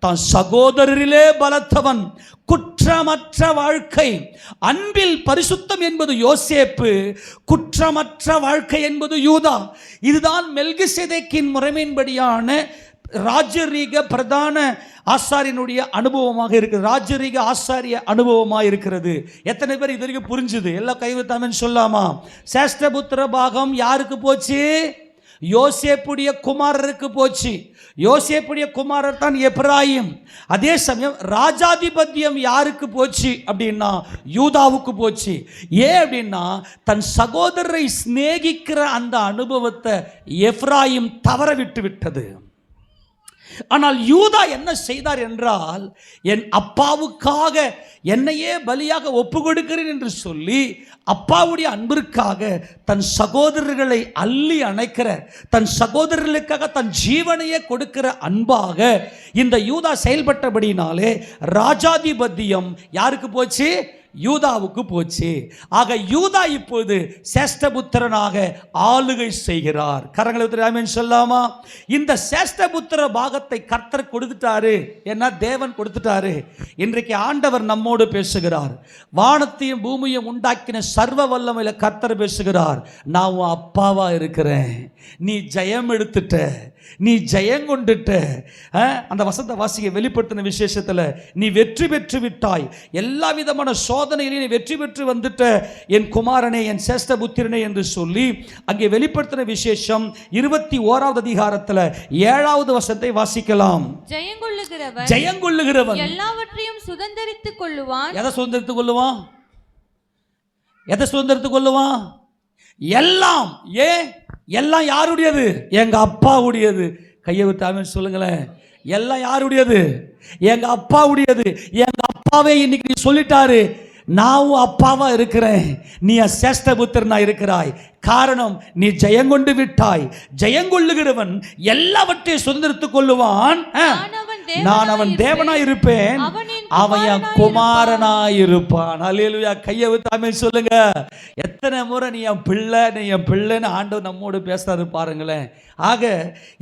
தன் சகோதரரிலே பலத்தவன். குற்றமற்ற வாழ்க்கை, அன்பில் பரிசுத்தம் என்பது யோசேப்பு, குற்றமற்ற வாழ்க்கை என்பது யூதா. இதுதான் மெல்கிசேதேக்கின் முறைமையின்படியான ராஜரீக பிரதான ஆசாரியனுடைய அனுபவமாக இருக்கிறது. ராஜரீக ஆசாரிய அனுபவமாக இருக்கிறது. எத்தனை பேர் இது வரைக்கும் புரிஞ்சுது? எல்லாம் கைவிட்டாமன்னு சொல்லாமா? சேஷ்டபுத்திர பாகம் யாருக்கு போச்சு? யோசேப்புடைய குமாரருக்கு போச்சு. யோசேப்புடைய குமாரர் தான் எப்ராயிம். அதே சமயம் ராஜாதிபத்தியம் யாருக்கு போச்சு அப்படின்னா யூதாவுக்கு போச்சு. ஏன் அப்படின்னா, தன் சகோதரரை சிநேகிக்கிற அந்த அனுபவத்தை எப்ராயிம் தவற விட்டு விட்டது. ஆனால் யூதா என்ன செய்தார் என்றால், என் அப்பாவுக்காக என்னையே பலியாக ஒப்பு கொடுக்கிறேன் என்று சொல்லி அப்பாவுடைய அன்பிற்காக தன் சகோதரர்களை அள்ளி அணைக்கிற, தன் சகோதரர்களுக்காக தன் ஜீவனையே கொடுக்கிற அன்பாக இந்த யூதா செயல்பட்டபடினாலே ராஜாதிபத்தியம் யாருக்கு போச்சு? யூதாவுக்கு போச்சு. ஆக யூதா இப்போது சேஷ்டபுத்திரனாக ஆளுகை செய்கிறார். கரங்களை ஆமென் சொல்லாமா? இந்த சேஷ்டபுத்திர பாகத்தை கர்த்தர் கொடுத்துட்டாரு. ஏன்னா தேவன் கொடுத்துட்டாரு. இன்றைக்கு ஆண்டவர் நம்மோடு பேசுகிறார். வானத்தையும் பூமியையும் உண்டாக்கின சர்வ வல்லமையில கர்த்தர் பேசுகிறார். நான் உன் அப்பாவா இருக்கிறேன், நீ ஜெயம் எடுத்துட்ட, நீ ஜெயங்கொண்டுட்ட. அந்த வசந்த வாசியை வெளிப்படுத்தின விசேஷத்தில் நீ வெற்றி பெற்று விட்டாய், எல்லா விதமான சோதனையிலே நீ வெற்றி பெற்று வந்துட்ட என் குமாரனே, என் சேஷ்டபுத்திரனே என்று சொல்லி அங்கே வெளிப்படுத்தின விசேஷம் 21வது அதிகாரத்தில் 7வது வசனத்தை வாசிக்கலாம். ஜெயங்கொள்ளுகிறவன் எல்லாவற்றையும் சுதந்தரித்துக் கொள்ளுவான். எதை சுதந்தரித்துக் கொள்ளுவான்? எதை சுதந்தரித்துக் கொள்ளுவான்? எல்லாம். ஏன்? எல்லாம் யாருடையது? எங்க அப்பாவுடையது. கையை விட்டு ஆமென் சொல்லுங்களேன். எல்லாம் யாருடையது? எங்க அப்பாவுடையது. எங்க அப்பாவே இன்னைக்கு நீ சொல்லிட்டாரு, நான் அப்பாவா இருக்கிறேன், நீ சேஷ்டபுத்திரனா இருக்கிறாய். காரணம், நீ ஜெயங்கொண்டு விட்டாய். ஜெயங்கொள்ளுகிறவன் எல்லாவற்றையும் சுதந்திரத்துக் கொள்ளுவான். நான் அவன் தேவனாய் இருப்பேன், அவன் என் குமாரனாய் இருப்பான். அல்லேலூயா. கையை விட்டு ஆமென் சொல்லுங்க. எத்தனை முறை நீ என் பிள்ளை, நீ என் பிள்ளைன்னு ஆண்டவர் நம்மோடு பேசுறாரு பாருங்களேன். ஆக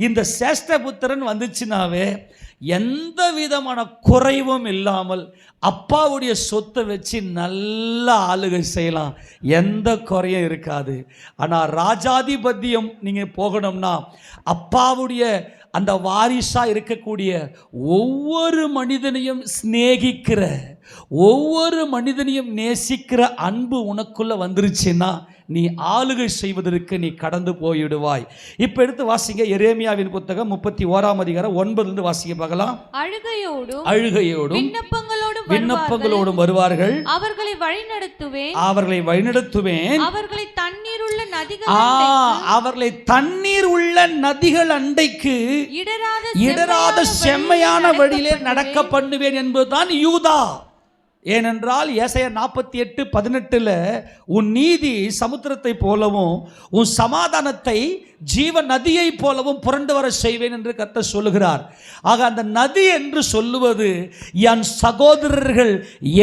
இந்த சேஷ்டபுத்திரன் வந்துச்சுனாவே எந்த விதமான குறைவும் இல்லாமல் அப்பாவுடைய சொத்தை வச்சு நல்ல ஆளுகை செய்யலாம், எந்த குறையும் இருக்காது. ஆனால் ராஜாதிபத்தியம் நீங்கள் போகணும்னா அப்பாவுடைய அந்த வாரிசா இருக்கக்கூடிய ஒவ்வொரு மனிதனையும் சிநேகிக்கிற, ஒவ்வொரு மனிதனையும் நேசிக்கிற அன்பு உனக்குள்ள வந்துருச்சுன்னா நீ ஆளுகை செய்வதற்கு நீ கடந்து போயிடுவாய். இப்ப எடுத்து வாசிங்க எரேமியாவின் புத்தகம் 31ஆம் அதிகாரம் 9 வாசிக்க பார்க்கலாம். அழுகையோடும் விண்ணப்பங்களோடும் வருவார்கள், அவர்களை வழிநடத்துவேன், அவர்களை தண்ணீர் உள்ள நதிகள் அண்டைக்கு இடராத செம்மையான வழியிலே நடக்க பண்ணுவேன் என்பதுதான் யூதா. ஏனென்றால் ஏசாயா 48:18 உன் நீதி சமுத்திரத்தை போலவும் உன் சமாதானத்தை ஜீவ நதியை போலவும் புரண்டு வர செய்வேன் என்று கர்த்தர் சொல்லுகிறார். ஆக அந்த நதி என்று சொல்லுவது என் சகோதரர்கள்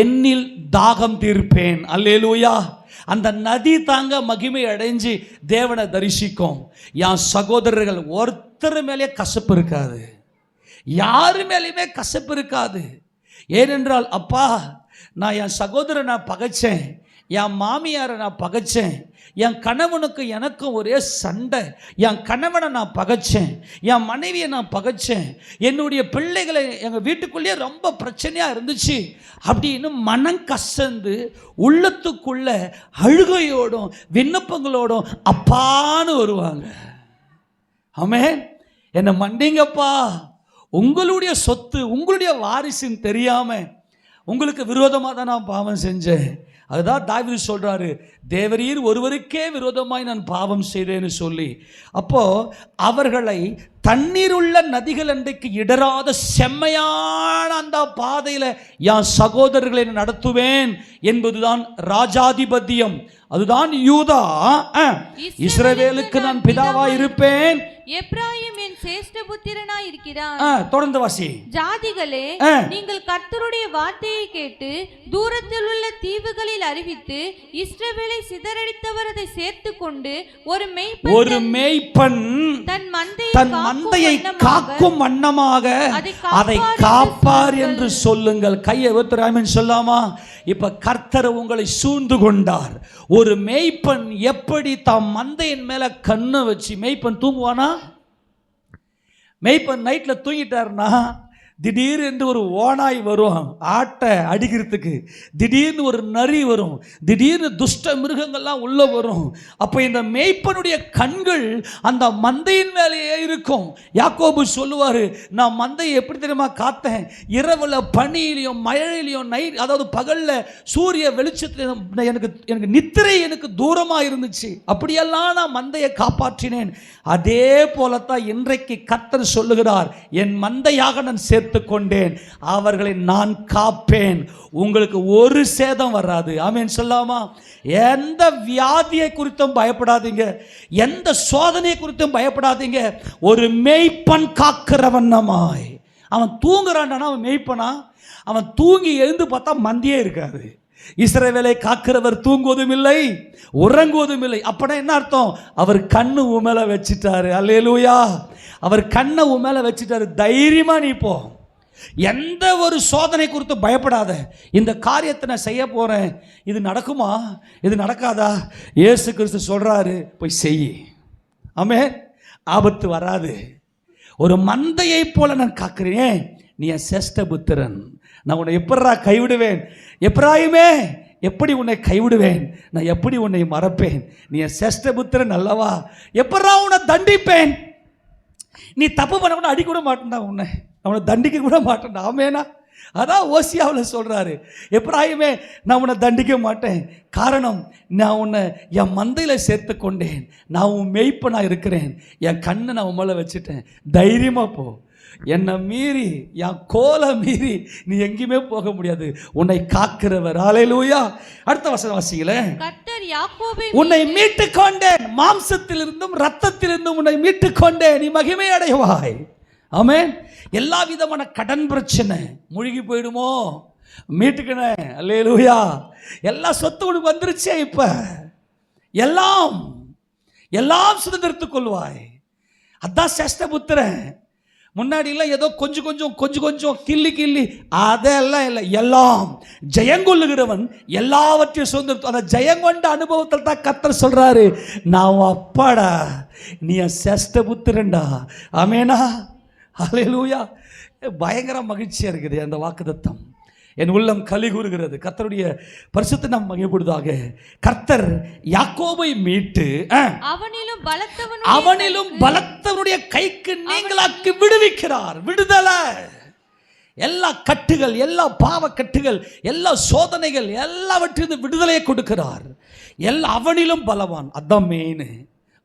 என்னில் தாகம் தீர்ப்பேன். அல்லேலூயா. அந்த நதி தாங்க மகிமை அடைஞ்சு தேவனை தரிசிக்கும். என் சகோதரர்கள் ஒருத்தர் மேலே கசப்பு இருக்காது, யாரு மேலேயுமே கசப்பு இருக்காது. ஏனென்றால் அப்பா, நான் என் சகோதரனை பகைச்சேன், என் மாமியாரை நான் பகைச்சேன், என் கணவனுக்கு எனக்கும் ஒரே சண்டை, என் கணவனை நான் பகைச்சேன், என் மனைவியை நான் பகைச்சேன், என்னுடைய பிள்ளைகளை எங்கள் வீட்டுக்குள்ளேயே ரொம்ப பிரச்சனையாக இருந்துச்சு அப்படின்னு மனம் கசந்து உள்ளத்துக்குள்ள அழுகையோடும் விண்ணப்பங்களோடும் அப்பான்னு வருவாங்க. ஆமென். என்னை மன்னிங்கப்பா, உங்களுடைய சொத்து உங்களுடைய வாரிசுன்னு தெரியாம உங்களுக்கு விரோதமாக தான் நான் பாவம் செஞ்சேன். அதுதான் தாவீது சொல்றாரு, தேவரீர் ஒருவருக்கே விரோதமாய் நான் பாவம் செய்தேன்னு சொல்லி. அப்போ அவர்களை தண்ணீர் உள்ள நதிகள் அன்றைக்கு இடராத செம்மையான அந்த பாதையில் என் சகோதரர்களை நடத்துவேன் என்பதுதான் ராஜாதிபத்தியம். அதுதான் யூதா. இஸ்ரவேலுக்கு நான் பிதாவாய் இருப்பேன், எப்ராயிம் என் சேஷ்ட புத்திரனாய் இருக்கிறான். தொடர்ந்து வாசி. ஜாதிகளே, நீங்கள் கர்த்தருடைய வார்த்தையை கேட்டு தூரத்தில் உள்ள தீவுகளில் அறிவித்து இஸ்ரவேலை சிதறடித்தவரதை சேர்த்து கொண்டு ஒரு மேய்ப்பன் தன் மந்தையை காக்கும் வண்ணமாக அதை காப்பார் என்று சொல்லுங்கள். கையை ஒருத்தர் சொல்லாமா? இப்ப கர்த்தர் உங்களை சூழ்ந்து கொண்டார். ஒரு மேய்ப்பன் எப்படி தாம் மந்தையின் மேல கண்ணை வச்சு, மேய்ப்பன் தூங்குவானா? மேய்ப்பன் நைட்ல தூங்கிட்டாருன்னா திடீர்னு ஒரு ஓனாய் வரும் ஆட்டை அடிக்கிறதுக்கு, திடீர்னு ஒரு நரி வரும், திடீர்னு துஷ்ட மிருகங்கள்லாம் உள்ள வரும். அப்போ இந்த மேய்ப்பனுடைய கண்கள் அந்த மந்தையின் மேலேயே இருக்கும். யாக்கோபு சொல்லுவார், நான் மந்தையை எப்படி தெரியுமா காத்தேன்? இரவில் பனியிலையும் மழையிலையும் அதாவது பகலில் சூரிய வெளிச்சத்தில் எனக்கு நித்திரை எனக்கு தூரமாக இருந்துச்சு. அப்படியெல்லாம் நான் மந்தையை காப்பாற்றினேன். அதே போலத்தான் இன்றைக்கு கர்த்தர் சொல்லுகிறார், என் மந்தையாக நான் சேர்த்து கொண்டேன், அவர்களை நான் காப்பேன், உங்களுக்கு ஒரு சேதம் வராது. ஆமென் சொல்லாமா? எந்த வியாதியை குறித்தும் பயப்படாதீங்க, எந்த சோதனையை குறித்தும் பயப்படாதீங்க. ஒரு மேய்ப்பன் காக்கிறவண்ணமாய் அவன் தூங்குறான்டானா அவன் மேய்ப்பனா? அவன் தூங்கி எழுந்து பார்த்தா மந்தியே இருக்காது. இஸ்ரவேலை காக்கிறவர் தூங்குவதும் இல்லை உறங்குவதும் இல்லை. அப்பனா என்ன அர்த்தம்? அவர் கண்ணு உமேல வச்சிட்டாரு. அல்லேலூயா. அவர் கண்ணை உமேல வச்சிட்டாரு. தைரியமா நீ போ, எந்த ஒரு சோதனை குறித்து பயப்படாத. இந்த காரியத்தை நான் செய்ய போறேன், இது நடக்குமா இது நடக்காதா? இயேசு கிறிஸ்து சொல்றாரு, போய் செய். ஆமென். ஆபத்து வராது. ஒரு மந்தையை போல நான் காக்கிறேன், நீ என் சேஷ்ட புத்திரன், நான் உன்னை எப்படா கைவிடுவேன்? எப்ராயிமே, எப்படி உன்னை கைவிடுவேன்? நான் எப்படி உன்னை மறப்பேன்? நீ என் சேஷ்ட புத்திரன் அல்லவா? எப்படா உன்னை தண்டிப்பேன்? நீ தப்பு பண்ண கூட அடி கூட மாட்டேன்டா, உன்னை அவனை தண்டிக்க கூட மாட்டேன்டா. ஆமேனா? அதான் ஓசியாவில் சொல்கிறாரு, எப்ராயிமே நான் உன்னை தண்டிக்க மாட்டேன். காரணம், நான் உன்னை என் மந்தையில் சேர்த்து கொண்டேன், நான் உன் மேய்ப்பனாக இருக்கிறேன், என் கண்ணை நான் உன் மேலே வச்சுட்டேன், தைரியமாக போ. என்னை மீறி, என் கோலை மீறி நீ எங்கேயுமே போக முடியாது, உன்னை காக்கிறவர். அல்லேலூயா. அடுத்த வசனம் வாசிங்களேன். உன்னை மீட்டு கொண்டேன், மாம்சத்திலிருந்தும் இரத்தத்திலிருந்தும் உன்னை மீட்டு கொண்டேன், நீ மகிமை அடைவாய். ஆமென். எல்லா விதமான கடன் பிரச்சனை மூழ்கி போயிடுமோ, மீட்டுக்கினேன். அல்லேலூயா. எல்லா சொத்து உனக்கு வந்துருச்சே, இப்ப எல்லாம் எல்லாம் சுதந்திரத்துக் கொள்வாய். அதான் சேஷ்ட புத்திரன். முன்னாடிலாம் ஏதோ கொஞ்சம் கிள்ளி அதெல்லாம் இல்லை, எல்லாம் ஜெயங்கொள்ளுகிறவன் எல்லாவற்றையும் சுதந்திரம். அந்த ஜெயங்கொண்ட அனுபவத்தில் தான் கர்த்தர் சொல்றாரு, நான் அப்பாடா, நீ என் சேஷ்ட புத்திரன்டா. ஆமேனா? அல்லேலூயா. பயங்கர மகிழ்ச்சியாக இருக்குது அந்த வாக்குத்தத்தம். என் உள்ளம் களி கூறுகிறது. கர்த்தருடைய பரிசுத்த நாம் மகிமைப்படுவதாக. கர்த்தர் யாக்கோபை மீட்டு அவனிலும் பலத்தவனுடைய கைக்கு நீங்களாக்கி விடுவிக்கிறார். விடுதலை. எல்லா கட்டுகள், எல்லா பாவக்கட்டுகள், எல்லா சோதனைகள் எல்லாவற்றிலிருந்து விடுதலையை கொடுக்கிறார். அவனிலும் பலவான். அதான் மெயின்.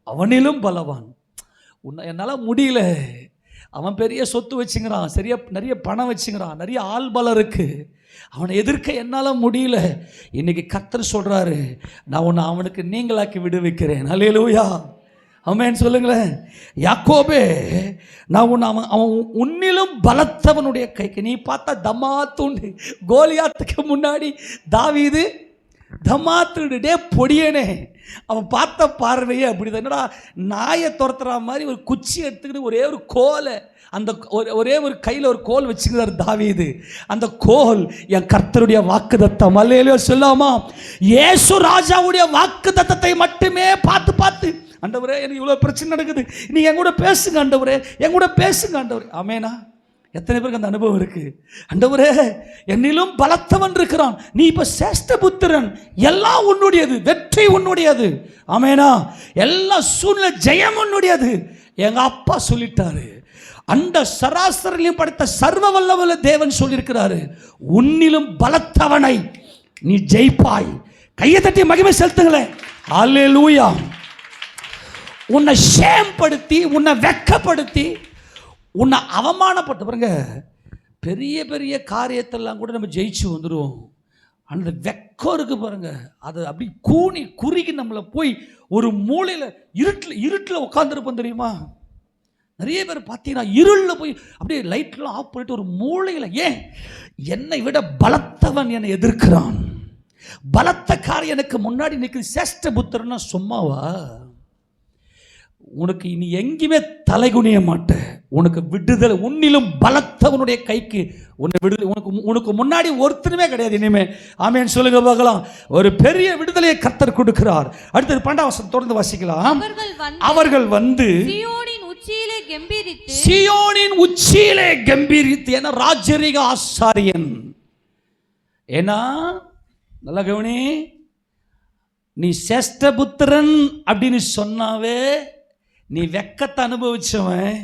அவனிலும் பலவான். என்னால் முடியல. அவன் பெரிய சொத்து வச்சுங்கிறான், நிறைய பணம் வச்சுங்கிறான், நிறைய ஆள் பலம் இருக்கு, அவனை எதிர்க்க என்னால் முடியல. இன்னைக்கு கர்த்தர் சொல்றாரு, நான் உன்னை அவனுக்கு நீங்களாக்கி விடுவிக்கிறேன். அல்லேலூயா, ஆமென் சொல்லுங்களேன். யாக்கோபே, நான் அவன் உன்னிலும் பலத்தவனுடைய கைக்கு. நீ பார்த்தா தமாத்துண்டு. கோலியாத்துக்கு முன்னாடி தாவீது தமாத்துடே பொடியனே. அவன் பார்த்த பார்வையே அப்படிதான். என்னடா நாயை துரத்துற மாதிரி ஒரு குச்சி எடுத்துக்கிட்டு ஒரே ஒரு கோலை, அந்த ஒரே ஒரு கையில் ஒரு கோல் வச்சுக்கிறார் தாவீது. அந்த கோல் என் கர்த்தருடைய வாக்குத்தத்தம். அல்லேலூயா சொல்லாமா? இயேசு ராஜாவுடைய வாக்குத்தத்தத்தை மட்டுமே பார்த்து பார்த்து, ஆண்டவரே எனக்கு இவ்வளோ பிரச்சனை நடக்குது, நீ என் கூட பேசுங்க ஆண்டவரே, என் கூட பேசுங்க ஆண்டவரே. ஆமேனா? எத்தனை பேருக்கு அந்த அனுபவம் இருக்கு? ஆண்டவரே என்னிலும் பலத்தவன் இருக்கிறான், நீ இப்ப சேஷ்ட புத்திரன், எல்லாம் உன்னுடையது, வெற்றி உன்னுடையது. ஆமேனா? எல்லா சூழ்நிலை ஜெயம் உன்னுடையது. எங்க அப்பா சொல்லிட்டாரு, அந்த சராசரிலையும் படைத்த சர்வ வல்லவல்ல தேவன் சொல்லியிருக்கிறாரு, உன்னிலும் பலத்தவனை நீ ஜெயிப்பாய். கையை தட்டி மகிமை செலுத்துங்களேன். அல்லேலூயா. உன்னை ஷேம்படுத்தி, உன்னை வெக்கப்படுத்தி, உன்னை அவமானப்பட்டு பாருங்க, பெரிய பெரிய காரியத்தெல்லாம் கூட நம்ம ஜெயிச்சு வந்துடுவோம். அந்த வெக்கம் இருக்கு பாருங்க, அது அப்படி கூனி குறுகி நம்மளை போய் ஒரு மூலையில் இருட்டில் உட்காந்துருப்போம் தெரியுமா? நிறைய பேர் பார்த்தீங்கன்னா இருளில் போய் அப்படியே லைட்லாம் ஆஃப் பண்ணிட்டு ஒரு மூலையில், ஏன் என்னை விட பலத்தவன் என்னை எதிர்க்கிறான், பலத்த காரியம் எனக்கு முன்னாடி நிற்கிற சேஷ்ட புத்திரன்னா சும்மாவா? உனக்கு இனி எங்கேயுமே தலைகுனிய மாட்டேன். உனக்கு விடுதலை. உன்னிலும் பலத்தவனுடைய கைக்கு உன்னை விடுதலை. உனக்கு முன்னாடி ஒருத்தருமே கிடையாது இனிமே. ஆமென் சொல்லுங்க பார்க்கலாம். ஒரு பெரிய விடுதலையை கர்த்தர் கொடுக்கிறார். அடுத்தது 12 வசனம் தொடர்ந்து வாசிக்கலாம். அவர்கள் வந்து சீயோனின் உச்சியிலே கம்பீரித்து, என ராஜரிக ஆசாரியன். ஏன்னா நல்ல கவனி, நீ சேஷ்டபுத்திரன் அப்படின்னு சொன்னாவே நீ வெக்கத்தை அனுபவிச்சவன்,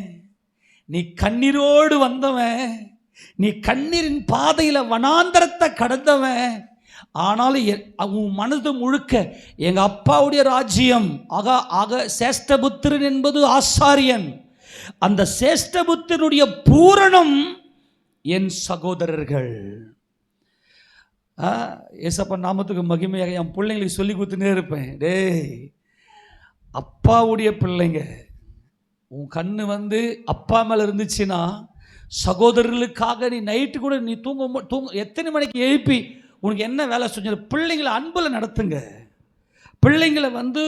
நீ கண்ணீரோடு வந்தவன், நீ கண்ணீரின் பாதையில் வனாந்தரத்தை கடந்தவன். ஆனாலும் உன் மனது முழுக்க எங்கள் அப்பாவுடைய ராஜ்யம். ஆக சேஷ்டபுத்திரன் என்பது ஆசாரியன். அந்த சேஷ்டபுத்திரனுடைய பூரணம் என் சகோதரர்கள். ஏசப்பா நாமத்துக்கு மகிமையாக என் பிள்ளைங்களுக்கு சொல்லி கொடுத்துனே இருப்பேன். டேய், அப்பாவுடைய பிள்ளைங்க, உன் கண்ணு வந்து அப்பா மேலே இருந்துச்சுன்னா, சகோதரர்களுக்காக நீ நைட்டு கூட நீ தூங்க எத்தனை மணிக்கு எழுப்பி உனக்கு என்ன வேலை செஞ்சு பிள்ளைங்களை அன்பில் நடத்துங்க. பிள்ளைங்களை வந்து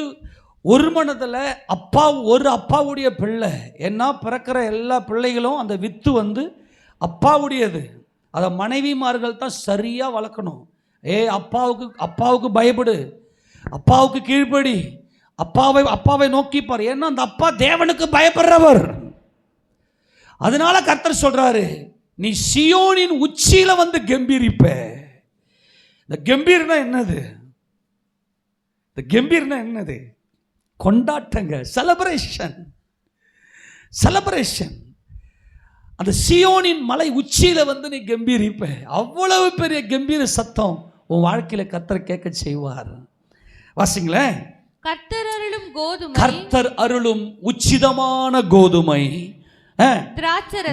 ஒரு மனதில் அப்பாவுடைய பிள்ளை. ஏன்னா பிறக்கிற எல்லா பிள்ளைகளும் அந்த வித்து வந்து அப்பாவுடையது. அதை மனைவிமார்கள் தான் சரியாக வளர்க்கணும். அப்பாவுக்கு பயப்படு, அப்பாவுக்கு கீழ்ப்படி, அப்பாவை நோக்கிப்பார். ஏன்னா அந்த அப்பா தேவனுக்கு பயப்படுறவர். அதனால கர்த்தர் சொல்றாரு, நீ சீயோனின் உச்சியில வந்து கம்பீரிப்ப. இந்த கம்பீர்னா என்னது? இந்த கம்பீர்னா என்னது? கொண்டாட்டங்க, செலப்ரேஷன். அந்த சீயோனின் மலை உச்சியில வந்து நீ கம்பீரிப்ப. அவ்வளவு பெரிய கம்பீர சத்தம் உன் வாழ்க்கையில கர்த்தர் கேட்க செய்வார். வாசிங்களேன். கர்த்தர் அருளும் உச்சிதமான கோதுமை,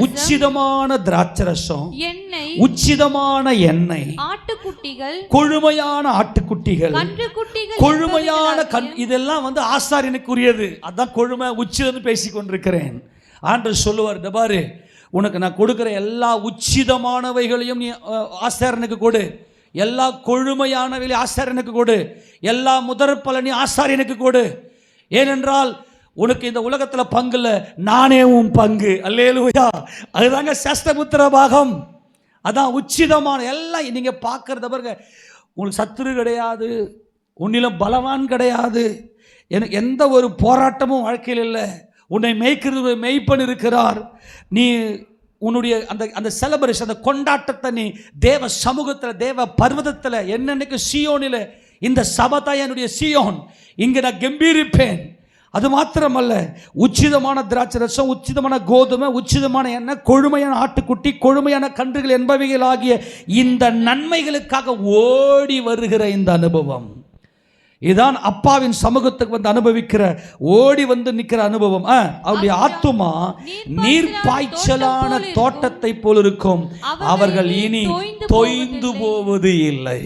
உச்சிதமான திராட்சரசம், எண்ணெய், உச்சிதமான எண்ணெய், ஆட்டுக்குட்டிகள், கொழுமையான ஆட்டுக்குட்டிகள், கொழுமையான இதெல்லாம் வந்து ஆசாரியனுக்குரியது. அதான் கொழுமை உச்சிதம் பேசி கொண்டிருக்கிறேன். ஆண்டவர் சொல்லுவார், இந்த பாரு, உனக்கு நான் கொடுக்கிற எல்லா உச்சிதமானவைகளையும் நீ ஆசாரியனுக்கு கொடு, எல்லா கொழுமையானவைகளையும் ஆசாரியனுக்கு கொடு, எல்லா முதற் பலனி ஆசாரியனுக்கு கொடு. ஏனென்றால் உனக்கு இந்த உலகத்தில் பங்கு இல்லை, நானே உன் பங்கு. அல்லேலூயா. அதுதாங்க சேஷ்டபுத்திர பாகம். அதான் உச்சிதமான எல்லாம். நீங்கள் பார்க்குறத பாருங்க, உங்களுக்கு சத்துரு கிடையாது, உன்னிலும் பலவான் கிடையாது, எனக்கு எந்த ஒரு போராட்டமும் வாழ்க்கையில் இல்லை. உன்னை மேய்க்கிறது மெய்ப்பன் இருக்கிறார். நீ உன்னுடைய அந்த அந்த செலிப்ரேஷன், அந்த கொண்டாட்டத்தை நீ தேவ சமூகத்தில், தேவ பர்வதத்தில், என்னன்னைக்கு சீயோனில், இந்த சபைதான் என்னுடைய சீயோன், இங்கே நான் கம்பீரிப்பேன். அது மாத்திரமல்ல, உச்சிதமான திராட்சை ரசம், உச்சிதமான கோதுமை, உச்சிதமான எண்ணெய், கொழுமையான ஆட்டுக்குட்டி, கொழுமையான கன்றுகள் என்பவைகள் ஆகிய இந்த நன்மைகளுக்காக ஓடி வருகிற இந்த அனுபவம், இதான் அப்பாவின் சமூகத்துக்கு வந்து அனுபவிக்கிற, ஓடி வந்து நிற்கிற அனுபவம். அவருடைய ஆத்துமா நீர் பாய்ச்சலான தோட்டத்தை போல் இருக்கும், அவர்கள் இனி தொய்ந்து போவது இல்லை.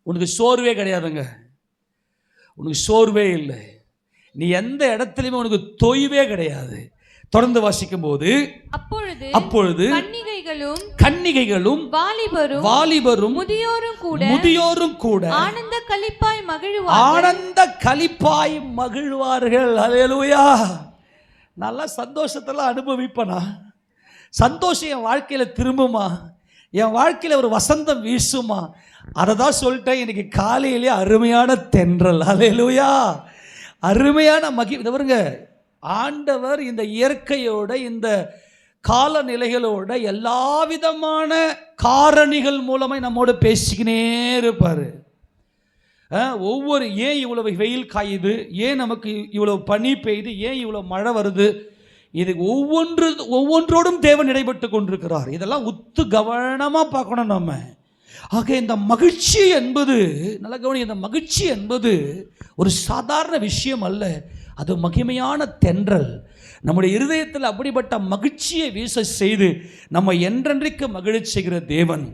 உனக்கு சோர்வே கிடையாதுங்க, உனக்கு சோர்வே இல்லை. நீ எந்த இடத்துலையுமே உனக்கு தொய்வே கிடையாது. தொடர்ந்து வாசிக்கும் போது, அப்பொழுது கன்னிகைகளும் வாலிபரும் முதியோரும் கூட ஆனந்த களிப்பாய் மகிழ்வார்கள். அல்லேலூயா. நல்லா சந்தோஷத்துல அனுபவிப்பனா, சந்தோஷம் என் வாழ்க்கையில திரும்புமா, என் வாழ்க்கையில ஒரு வசந்தம் வீசுமா, அதை தான் சொல்லிட்டேன். இன்னைக்கு காலையிலே அருமையான தென்றல். அல்லேலூயா. அருமையான பாருங்க, ஆண்டவர் இந்த இயற்கையோட, இந்த காலநிலைகளோட, எல்லா விதமான காரணிகள் மூலமாக நம்மோடு பேசிக்கினே இருப்பார். ஒவ்வொரு, ஏன் இவ்வளவு வெயில் காயுது, ஏன் நமக்கு இவ்வளவு பனி பெய்யுது, ஏன் இவ்வளவு மழை வருது, இது ஒவ்வொன்றோடும் தேவன் இடைப்பட்டு கொண்டிருக்கிறார். இதெல்லாம் உத்து கவனமாக பார்க்கணும் நம்ம. ஆக இந்த மகிழ்ச்சி என்பது, நல்ல கவனி, இந்த மகிழ்ச்சி என்பது ஒரு சாதாரண விஷயம் அல்ல, அது மகிமையான தென்றல். நம்முடைய இருதயத்தில் அப்படிப்பட்ட மகிழ்ச்சியை வீச செய்து நம்ம என்றென்றைக்கு மகிழச் செய்கிற தேவன்.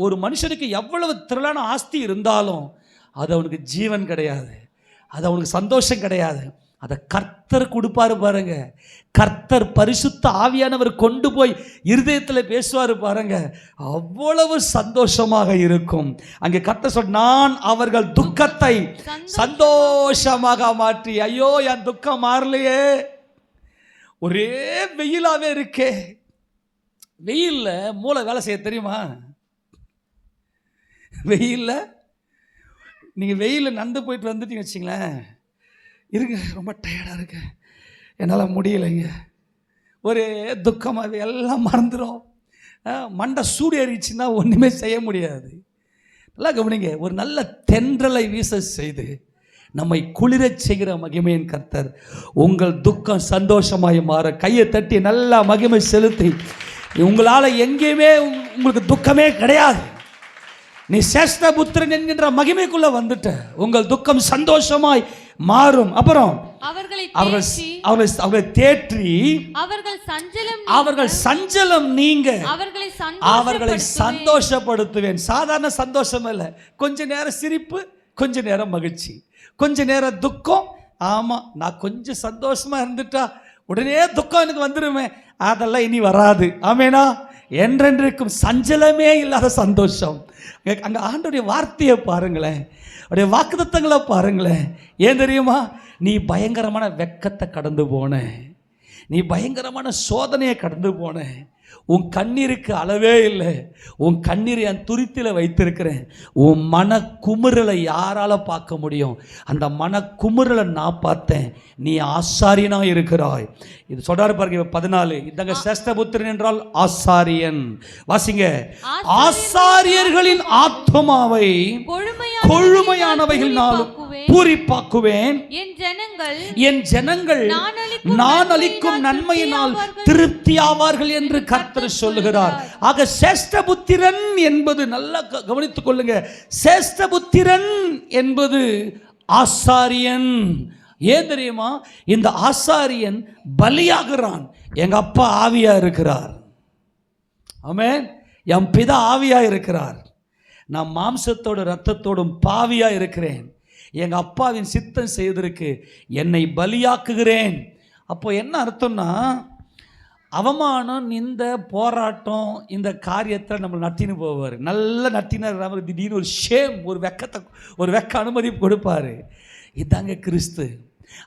ஒரு மனுஷனுக்கு எவ்வளவு திரளான ஆஸ்தி இருந்தாலும் அது அவனுக்கு ஜீவன் கிடையாது, அது அவனுக்கு சந்தோஷம் கிடையாது. அதை கர்த்தர் கொடுப்பாரு பாருங்க. கர்த்தர் பரிசுத்த ஆவியானவர் கொண்டு போய் இருதயத்தில் பேசுவார் பாருங்க, அவ்வளவு சந்தோஷமாக இருக்கும். அங்கே கர்த்தர் சொன்ன, நான் அவர்கள் துக்கத்தை சந்தோஷமாக மாற்றி. ஐயோ, என் துக்கம் மாறலையே, ஒரே வெயிலாவே இருக்கே. வெயில்ல மூளை வேலை செய்ய தெரியுமா? வெயில்ல நீங்க வெயில நந்து போயிட்டு வந்துட்டீங்க வச்சிங்களேன், இருங்க ரொம்ப டயர்டாக இருக்கு, என்னால் முடியலைங்க, ஒரே துக்கமாக, எல்லாம் மறந்துடும், மண்டை சூடு ஏறிச்சுன்னா ஒன்றுமே செய்ய முடியாது. நல்லா கவனிங்க, ஒரு நல்ல தென்றலை வீச செய்து நம்மை குளிரச் செய்கிற மகிமையின் கர்த்தர் உங்கள் துக்கம் சந்தோஷமாய் மாற கையை தட்டி நல்லா மகிமை செலுத்தி, உங்களால் எங்கேயுமே உங்களுக்கு துக்கமே கிடையாது, நீ சேஷ்டபுத்திரன் என்கின்ற மகிமைக்குள்ள வந்துட்ட, உங்கள் துக்கம் சந்தோஷமாய் மாறும். அப்புறம் அவர்களை தேற்றி அவர்கள் சஞ்சலம் நீங்க அவர்களை சந்தோஷப்படுத்துவேன். சாதாரண சந்தோஷம் இல்லை, கொஞ்ச நேரம் சிரிப்பு, கொஞ்ச நேரம் மகிழ்ச்சி, கொஞ்ச நேரம் துக்கம். ஆமா, நான் கொஞ்சம் சந்தோஷமா இருந்துட்டா உடனே துக்கம் எனக்கு வந்துருமே, அதெல்லாம் இனி வராது. ஆமேனா? என்றென்றைக்கும் சஞ்சலமே இல்லாத சந்தோஷம். அங்கே ஆண்டோடைய வார்த்தையை பாருங்களேன், அவருடைய வாக்குத்தத்தங்களை பாருங்களேன். ஏன் தெரியுமா? நீ பயங்கரமான வெக்கத்தை கடந்து போன, நீ பயங்கரமான சோதனையை கடந்து போன, உன் கண்ணீருக்கு அளவே இல்லை, உன் கண்ணீரை என் துருத்தியில் வைத்திருக்கிறேன். உன் மன குமுறலை யாரால பார்க்க முடியும்? அந்த மன குமுறலை நான் பார்த்தேன். நீ ஆசாரியனா இருக்கிறாய். இது சொல்றாரு பாருங்க 14. இதாங்க சேஷ்டபுத்திரன் என்றால் ஆசாரியன். வாசிங்க, ஆசாரியர்களின் ஆத்மாவை கொழுமையானவைகளினாலும் பூரிப்பாக்குவேன். என் ஜனங்கள் நான் அளிக்கும் நன்மையினால் திருப்தி ஆவார்கள் என்று கர்த்தர் சொல்லுகிறார். ஆக சேஷ்டபுத்திரன் என்பது, நல்லா கவனித்துக் கொள்ளுங்க, சேஷ்டபுத்திரன் என்பது ஆசாரியன். ஏன் தெரியுமா? இந்த ஆசாரியன் பலியாகிறான். எங்க அப்பா ஆவியா இருக்கிறார், ஆமென், என் பிதா ஆவியா இருக்கிறார், நான் மாம்சத்தோடு இரத்தத்தோடும் பாவியா இருக்கிறேன், எங்க அப்பாவின் சித்தம் செய்வதற்கு என்னை பலியாக்குகிறேன். அப்போ என்ன அர்த்தம்னா, அவமானம், இந்த போராட்டம், இந்த காரியத்தை நம்ம நட்டின்னு போவார். நல்ல நட்டினர் திடீர்னு ஒரு ஷேம், ஒரு வெக்க அனுமதி கொடுப்பார். இதாங்க கிறிஸ்து.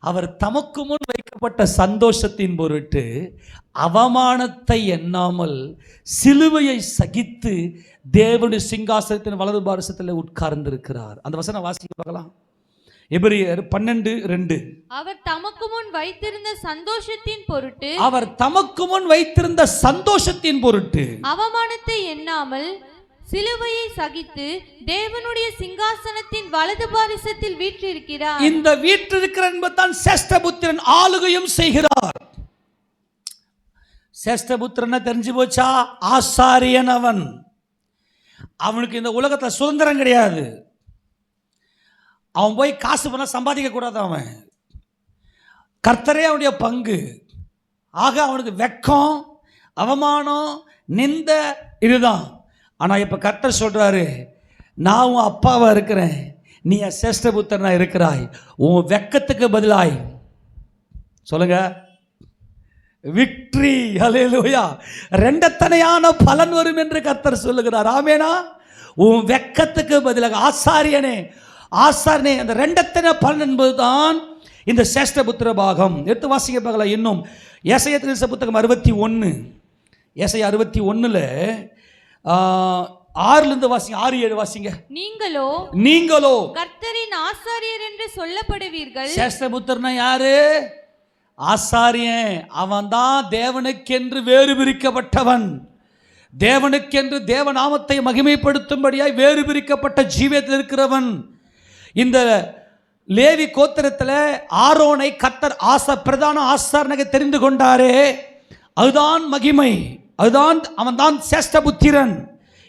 அவர் தமக்கு முன் வைக்கப்பட்ட சந்தோஷத்தின் பொருட்டு அவமானத்தை எண்ணாமல் சிலுவையை சகித்து தேவனுடைய சிங்காசனத்தின் வலது பாரசத்தில் உட்கார்ந்திருக்கிறார். அந்த வசனம் வாசிக்க பார்க்கலாம். எபிரியர் 12:2. அவர் தமக்கு முன் வைத்திருந்த சந்தோஷத்தின் பொருட்டு அவமானத்தை எண்ணாமல் சிலுவையை சகித்து தேவனுடைய சிங்காசனத்தின் வலது பாரிசத்தில் வீற்றிருக்கிறார். இந்த வீற்றிருக்கிற என்பதுதான் சேஷ்டபுத்திரன் ஆளுகையும் செய்கிறார். சேஷ்டபுத்திரன் தெரிஞ்சு போச்சா? ஆசாரியன் அவன். அவனுக்கு இந்த உலகத்தில் சுதந்திரம் கிடையாது. அவன் போய் காசு பண்ண சம்பாதிக்க கூடாது. அவன் கர்த்தரே அவனுடைய பங்கு. ஆக அவனுக்கு வெக்கம், அவமானம், நிந்த இதுதான். ஆனால் இப்போ கர்த்தர் சொல்றாரு, நான் உன் அப்பாவா இருக்கிறேன், நீ என் சேஷ்டபுத்திரனா இருக்கிறாய். உன் வெக்கத்துக்கு பதிலாய் சொல்லுங்க விக்டரி. ஹல்லேலூயா. ரெண்டத்தனையான பலன் வரும் என்று கர்த்தர் சொல்லுகிறார். ஆமேனா? உன் வெக்கத்துக்கு பதிலாக ஆசாரியனே அந்த ரெண்டத்தனை பலன் என்பதுதான் இந்த சேஷ்டபுத்திர பாகம். எடுத்து வாசிக்க பார்க்கலாம். இன்னும் ஏசாயா புத்தகம் 61, ஏசாயா 61 6 வாசிங்க, 6-7 வாசிங்க. நீங்களோ கர்த்தரின் ஆசாரியர் என்று சொல்லப்படுவீர்கள். சேஷ்டபுத்திரனா யாரு? ஆசாரியன். அவன் தான் தேவனுக்கென்று வேறு பிரிக்கப்பட்டவன். தேவனுக்கென்று தேவநாமத்தை மகிமைப்படுத்தும்படியாய் வேறு பிரிக்கப்பட்ட ஜீவியத்தில் இருக்கிறவன். இந்த லேவி கோத்திரத்தில் ஆரோனை கர்த்தர் பிரதான ஆசாரனாக தெரிந்து கொண்டாரே, அதுதான் மகிமை. அதுதான் அவன் தான் சேஷ்டபுத்திரன்.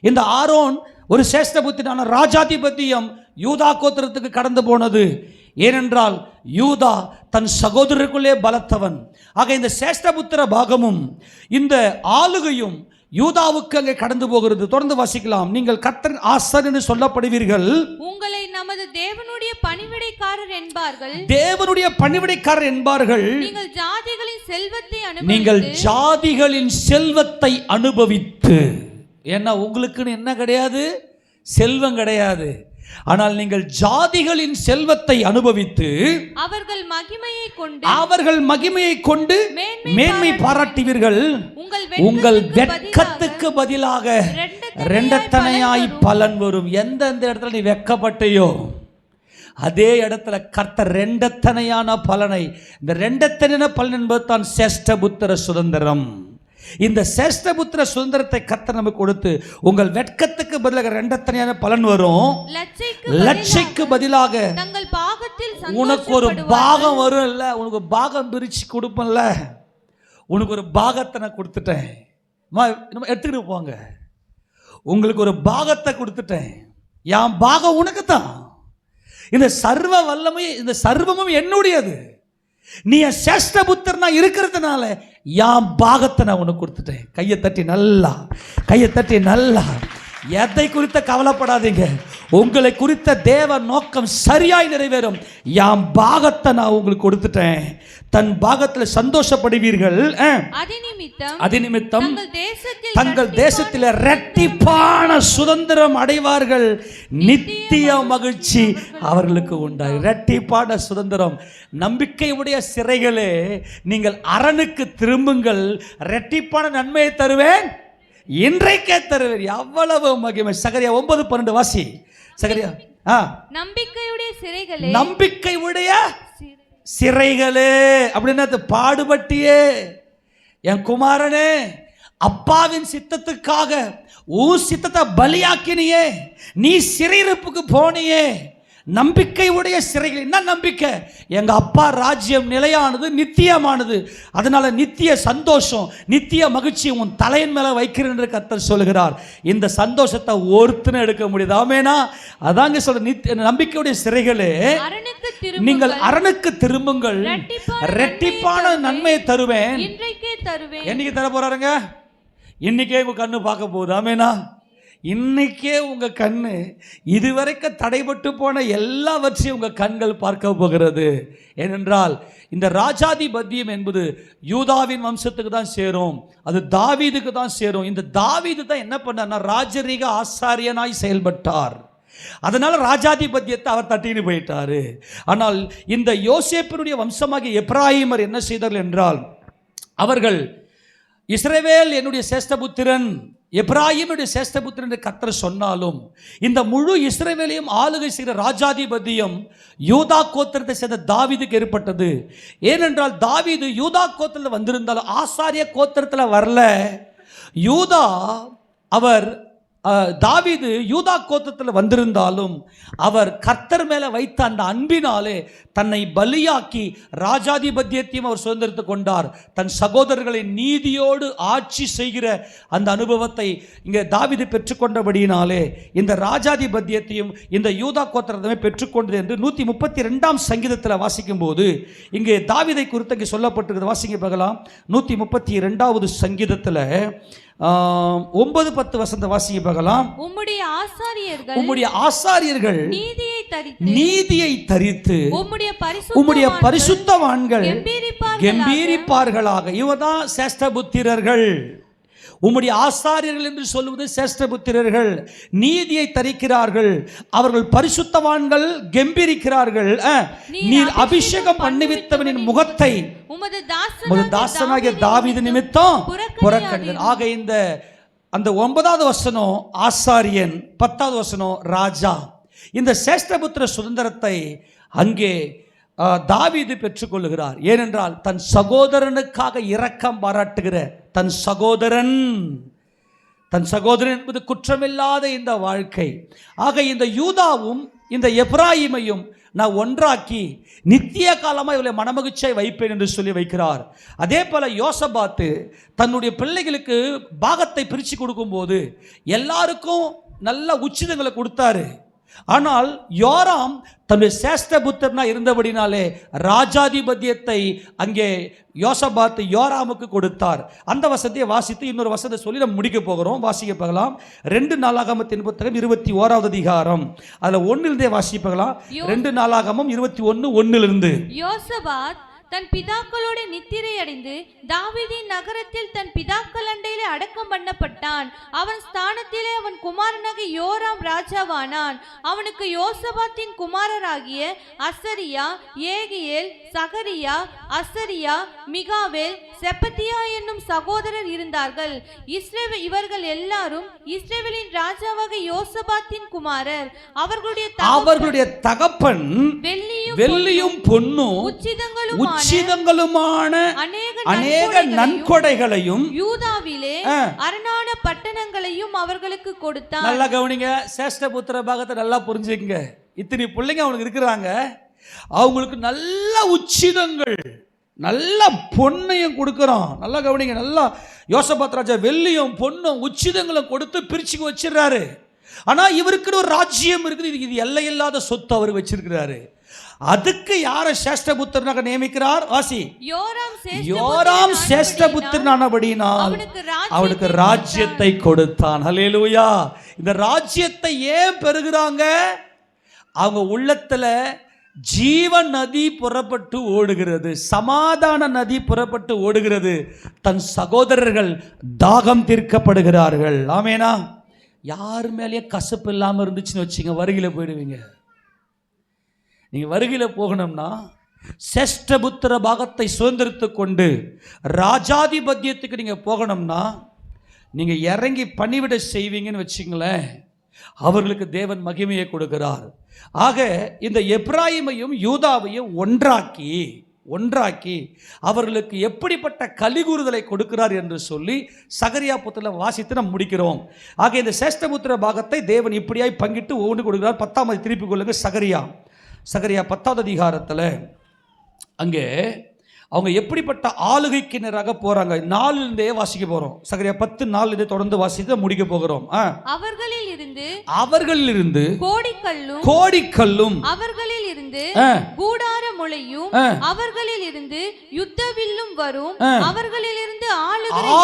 இந்த ஆரோன் ஒரு சேஷ்டபுத்திரனான ராஜாதிபத்தியம் யூதா கோத்திரத்துக்கு கடந்து போனது. ஏனென்றால் யூதா தன் சகோதரருக்குள்ளே பலத்தவன். ஆக இந்த சேஷ்டபுத்திர பாகமும் இந்த ஆளுகையும் யூதாவுக்கு அங்கே கடந்து போகிறது. தொடர்ந்து வாசிக்கலாம். நீங்கள் கர்த்தரின் ஆசாரியர் என்று சொல்லப்படுவீர்கள். உங்களை நமது தேவனுடைய பணிவிடைக்காரர் என்பார்கள். தேவனுடைய பணிவிடைக்காரர் என்பார்கள். நீங்கள் ஜாதிகளின் செல்வத்தை அனுபவித்து, ஏன்னா உங்களுக்குன்னு என்ன கிடையாது? செல்வம் கிடையாது. ஆனால் நீங்கள் ஜாதிகளின் செல்வத்தை அனுபவித்து அவர்கள் மகிமையை கொண்டு மேன்மை பாராட்டுவீர்கள். உங்கள் வெட்கத்துக்கு பதிலாக ரெண்டத்தனையாய் பலன் வரும். எந்தெந்த இடத்துல நீ வெட்கப்பட்டையோ அதே இடத்துல கர்த்தர் ரெண்டத்தனையான பலனை, இந்த ரெண்டத்தனையான பலன் என்பது தான் சேஷ்டபுத்திர சுதந்திரம். இந்த சேஷ்டபுத்திர சுதந்திரத்தை கர்த்தர் நமக்கு கொடுத்து உங்கள் வெட்கத்துக்கு பதிலாக ரெண்டத்தனையான பலன் வரும். லட்சைக்கு பதிலாக உனக்கு ஒரு பாகம் வரும். இல்ல, உனக்கு பாகம் பிரிச்சு கொடுப்பேன்ல, உனக்கு ஒரு பாகத்தை நான் கொடுத்துட்டேன், எடுத்துக்கிட்டு போங்க. உங்களுக்கு ஒரு பாகத்தை கொடுத்துட்டேன். என் பாகம் உனக்கு தான். இந்த சர்வ வல்லமை, இந்த சர்வமும் என்னுடையது. நீ என் சேஷ்டபுத்திரனா இருக்கிறதுனால என் பாகத்தை நான் உனக்கு கொடுத்துட்டேன். கையை தட்டி நல்லா எதை குறித்த கவலைப்படாதீங்க. உங்களை குறித்த தேவ நோக்கம் சரியாய் நிறைவேறும். என் பாகத்தை நான் உங்களுக்கு கொடுத்துட்டேன். தன் பாகத்தில் சந்தோஷப்படுவீர்கள். அது நிமித்தம் தங்கள் தேசத்தில் இரட்டிப்பான சுதந்திரம் அடைவார்கள். நித்திய மகிழ்ச்சி அவர்களுக்கு உண்டாய். இரட்டிப்பான சுதந்திரம். நம்பிக்கையுடைய சிறைகளே, நீங்கள் அரணுக்கு திரும்புங்கள், இரட்டிப்பான நன்மையை தருவேன், இன்றைக்கே தருவேன். எவ்வளவு மகிமை. சகரியா 9:12 வாசி. சகரியா நம்பிக்கையுடைய சிறைகளே அப்படின்னா பாடுபட்டியே என் குமாரனே, அப்பாவின் சித்தத்துக்காக உன் சித்தத்தை பலியாக்கினியே, நீ சிறையிருப்புக்கு போனியே. நம்பிக்கை உடைய சிறைகள். என்ன நம்பிக்கை? எங்க அப்பா ராஜ்யம் நிலையானது, நித்தியமானது. அதனால நித்திய சந்தோஷம், நித்திய மகிழ்ச்சி உன் தலையின் மேல வைக்கிறேன் என்று கர்த்தர் சொல்கிறார். இந்த சந்தோஷத்தை ஒருத்தனை எடுக்க முடியாது. ஆமேனா? அதாங்க சொல்ற நம்பிக்கையுடைய சிறைகளே, நீங்கள் அரணுக்கு திரும்புங்கள், இரட்டிப்பான நன்மையை தருவேன். என்னைக்கு தர போறாருங்க? இன்னைக்கே உங்க கண்ணு பார்க்க போகுது. ஆமேனா? இன்னைக்கே உங்க கண்ணு இதுவரைக்கும் தடைபட்டு போன எல்லாவற்றையும் உங்க கண்கள் பார்க்க போகிறது. ஏனென்றால் இந்த ராஜாதிபத்தியம் என்பது யூதாவின் வம்சத்துக்கு தான் சேரும். அது தாவீதுக்கு தான் சேரும். இந்த தாவீது தான் என்ன பண்ணார்னா ராஜரீக ஆசாரியனாய் செயல்பட்டார். அதனால ராஜாதிபத்தியத்தை அவர் தட்டின்னு போயிட்டாரு. ஆனால் இந்த யோசேப்பினுடைய வம்சமாகிய எப்ராயிமர் என்ன செய்தார்கள் என்றால், அவர்கள் இஸ்ரவேல் என்னுடைய சேஷ்டபுத்திரன் எப்ராயிமுடைய சேஷ்டபுத்திரன் என்று கர்த்தர் சொன்னாலும் இந்த முழு இஸ்ரவேலையும் ஆளுகை செய்கிற ராஜாதிபதியம் யூதா கோத்திரத்தை சேர்ந்த தாவீதுக்கு ஏற்பட்டது. ஏனென்றால் தாவீது யூதா கோத்திரத்தில் வந்திருந்தாலும் ஆசாரிய கோத்திரத்தில் வரல. யூதா அவர் தாவீது யூதா கோத்திரத்தில் வந்திருந்தாலும் அவர் கர்த்தர் மேலே வைத்த அந்த அன்பினாலே தன்னை பலியாக்கி ராஜாதிபத்தியத்தையும் அவர் சுதந்திரத்து கொண்டார். தன் சகோதரர்களை நீதியோடு ஆட்சி செய்கிற அந்த அனுபவத்தை இங்கே தாவீது பெற்றுக்கொண்டபடியினாலே இந்த ராஜாதிபத்தியத்தையும் இந்த யூதா கோத்திரத்தை பெற்றுக்கொண்டது என்று 132ஆம் சங்கீதத்தில் வாசிக்கும் போது இங்கே தாவீதை குறித்து இங்கே சொல்லப்பட்டிருக்கிறது. வாசிங்க பார்க்கலாம். 132வது சங்கீதத்தில் 9-10 வசந்த வாசிங்க பார்க்கலாம். உம்முடைய ஆசாரியர்கள் நீதியை தரித்து உம்முடைய பரிசுத்தவான்கள் கம்பீரிப்பார்களாக. இவதான் சேஷ்டபுத்திரர்கள். உம்முடைய ஆசாரியர்கள் என்று சொல்லுவது சேஷ்டபுத்திரர்கள். நீதியை தரிக்கிறார்கள், அவர்கள் பரிசுத்தவான்கள், கம்பீரிக்கிறார்கள். நீர் அபிஷேகம் பண்ணுவித்தவனின் முகத்தை உமது தாசனாகிய தாவீது நிமித்தம் புறக்கணித்தார். ஆக இந்த அந்த 9வது வசனம் ஆசாரியன், 10வது வசனம் ராஜா. இந்த சேஷ்டபுத்திர சுதந்திரத்தை அங்கே தாவீது பெற்றுக்கொள்ளுகிறார். ஏனென்றால் தன் சகோதரனுக்காக இரக்கம் பாராட்டுகிற தன் சகோதரன் என்பது குற்றமில்லாத இந்த வாழ்க்கை. ஆக இந்த யூதாவும் இந்த எப்ராயிமையும் நான் ஒன்றாக்கி நித்திய காலமாக இவளை மனமகிழ்ச்சியை வைப்பேன் என்று சொல்லி வைக்கிறார். அதே போல யோசபாத்து தன்னுடைய பிள்ளைகளுக்கு பாகத்தை பிரித்து கொடுக்கும்போது எல்லாருக்கும் நல்ல உச்சிதங்களை கொடுத்தாரு. ஆனால் யோராம் தன்னுடைய சேஷ்டபுத்திரனா இருந்தபடினாலே ராஜாதிபத்தியத்தை அங்கே யோசபாத் யோராமுக்கு கொடுத்தார். அந்த வசனத்தை வாசித்து இன்னொரு வசனத்தை சொல்லி நம்ம முடிக்க போகிறோம். வாசிக்க பார்க்கலாம். 2 நாளாகமத்தின் புத்தகம் 21வது அதிகாரம் அதில் 1 வாசிப்பகலாம். 2 நாளாகமம் 21:1 யோசபாத் தன் பிதாக்களோட நித்திரை அடைந்து தாவீதின் நகரத்தில் தன் பிதாக்கள் அண்டையிலே அடக்கம் பண்ணப்பட்டான். அவன் ஸ்தானத்திலே அவன் குமாரனாகிய யோராம் ராஜாவானான். அவனுக்கு யோசபாத்தின் குமாரராகிய அசரியா, ஏகியேல், சகரியா, அசரியா, மிகாவேல், செப்பத்தியா என்னும் சகோதரர் இருந்தார்கள். இவர்கள் எல்லாரும் இஸ்ரவேலின் ராஜாவாக யோசபாத்தின் குமாரர். அவர்களுடைய தகப்பன் வெள்ளியும் பொன்னும் உச்சிதங்களுமான அநேக நன்கொடைகளையும் யூதாவிலே அரணான பட்டணங்களையும் அவர்களுக்கு கொடுத்தார். நல்லா கவனிங்க, சேஷ்டபுத்திர பாகத்தை நல்லா புரிஞ்சுக்கங்க. இத்தனை பிள்ளைங்க அவனுக்கு இருக்கிறாங்க, அவங்களுக்கு நல்ல உச்சிதங்கள், நல்ல பொன்னையும் கொடுக்குறான். நல்லா கவனிங்க, நல்லா யோசபாத் ராஜா வெள்ளியும் பொன்னும் உச்சிதங்களும் கொடுத்து பிரிச்சுக்கு வச்சிடறாரு. ஆனா இவருக்கு ஒரு ராஜ்யம் இருக்குது, இது எல்லையில்லாத சொத்து அவர் வச்சிருக்கிறாரு. அதுக்கு யாரை சேஷ்டபுத்திரனாக நியமிக்கிறார்? வாசி. யோராம் சேஷ்டபுத்திரனானபடியினால் அவனுக்கு ராஜ்யத்தை கொடுத்தான். ஹல்லேலூயா. இந்த ராஜ்யத்தை ஏன் பெறுகிறாங்க? அவங்க உள்ளத்துல ஜீவன் நதி புறப்பட்டு ஓடுகிறது, சமாதான நதி புறப்பட்டு ஓடுகிறது. தன் சகோதரர்கள் தாகம் தீர்க்கப்படுகிறார்கள். ஆமேனா? யார் மேலேயே கசப்பு இல்லாமல் இருந்துச்சுன்னு வச்சுங்க, வருகையில் போயிடுவீங்க. நீங்கள் வருகையில் போகணும்னா சேஷ்டபுத்திர பாகத்தை சுதந்திரத்து கொண்டு ராஜாதிபத்தியத்துக்கு நீங்கள் போகணும்னா நீங்கள் இறங்கி பணிவிட செய்வீங்கன்னு வச்சுங்களேன், அவர்களுக்கு தேவன் மகிமையை கொடுக்கிறார். ஆக இந்த எப்ராயிமையும் யூதாவையும் ஒன்றாக்கி அவர்களுக்கு எப்படிப்பட்ட கலிகூறுதலை கொடுக்கிறார் என்று சொல்லி சகரியா புத்தகத்தில் வாசித்து நாம் முடிக்கிறோம். ஆக இந்த சேஷ்டபுத்திர பாகத்தை தேவன் இப்படியாய் பங்கிட்டு ஒவ்வொன்று கொடுக்கிறார். 10ஆம் திருப்பி கொள்ளுங்க. சகரியா 10வது அதிகாரத்தில் அங்கே அவங்க எப்படிப்பட்ட ஆளுகைக்கினராக போறாங்க 4 வாசிக்க போறோம். சகரியா 10:4 தொடர்ந்து வாசித்து முடிக்க போகிறோம். அவர்களில் இருந்து கோடிக்கல்லும் அவர்களில் இருந்து கூடார முளையும் அவர்களில் இருந்து யுத்த வில்லும் வரும். அவர்களில் இருந்து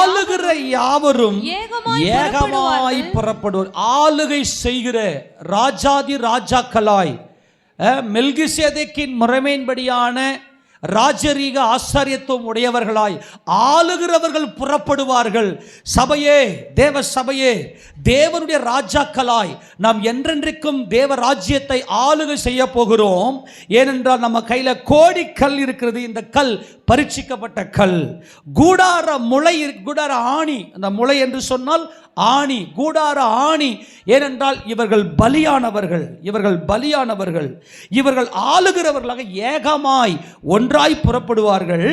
ஆளுகிற யாவரும் ஏகமாய் புறப்படுவார். ஆளுகை செய்கிற ராஜாக்களாய் மெல்கிசேதேக்கின் முறைமையின்படியான ராஜரீக ஆசாரியத்துவம் உடையவர்களாய் ஆளுகிறவர்கள் புறப்படுவார்கள். சபையே, தேவ சபையே, தேவனுடைய ராஜாக்களாய் நாம் என்றென்றைக்கும் தேவ ராஜ்யத்தை ஆளுகை செய்ய போகிறோம். ஏனென்றால் நம்ம கையில கோடி கல் இருக்கிறது. இந்த கல் பரீட்சிக்கப்பட்ட கல். கூடார முளை, கூடார ஆணி, அந்த முளை என்று சொன்னால் ஆணி, கூடார ஆணி. ஏனென்றால் இவர்கள் பலியானவர்கள், இவர்கள் பலியானவர்கள், இவர்கள் ஆளுகிறவர்களாக ஏகமாய் ஒன்றாய் புறப்படுவார்கள்.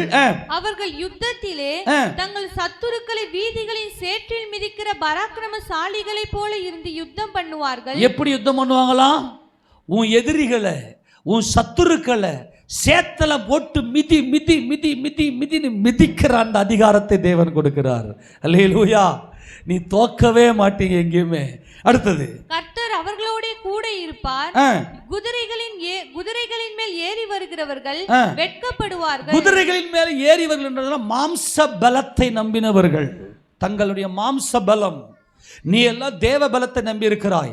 அவர்கள் யுத்தத்திலே தங்கள் சத்துருக்களை வீதிகளின் சேற்றில் மிதிக்கிற பராக்கிரமசாலிகளை போல இருந்து யுத்தம் பண்ணுவார்கள். எப்படி யுத்தம் பண்ணுவாங்களாம்? உன் எதிரிகளை, உன் சத்துருக்களை சேத்தல போட்டு மிதி மிதி மிதி மிதி மிதி மிதிக்கிற அந்த அதிகாரத்தை தேவன் கொடுக்கிறார். அல்லேலூயா. நீ தோக்கவே மாட்டீங்க எங்கேயுமே. அடுத்தது, கர்த்தர் அவர்களோட கூட இருப்பார். குதிரைகளின் மேல் ஏறி வருகிறவர்கள் வெட்கப்படுவார்கள். குதிரைகளின் மேல் ஏறி வருகின்றன மாம்ச பலத்தை நம்பினவர்கள். தங்களுடைய மாம்ச பலம். நீ எல்லாம் தேவ பலத்தை நம்பி இருக்கிறாய்.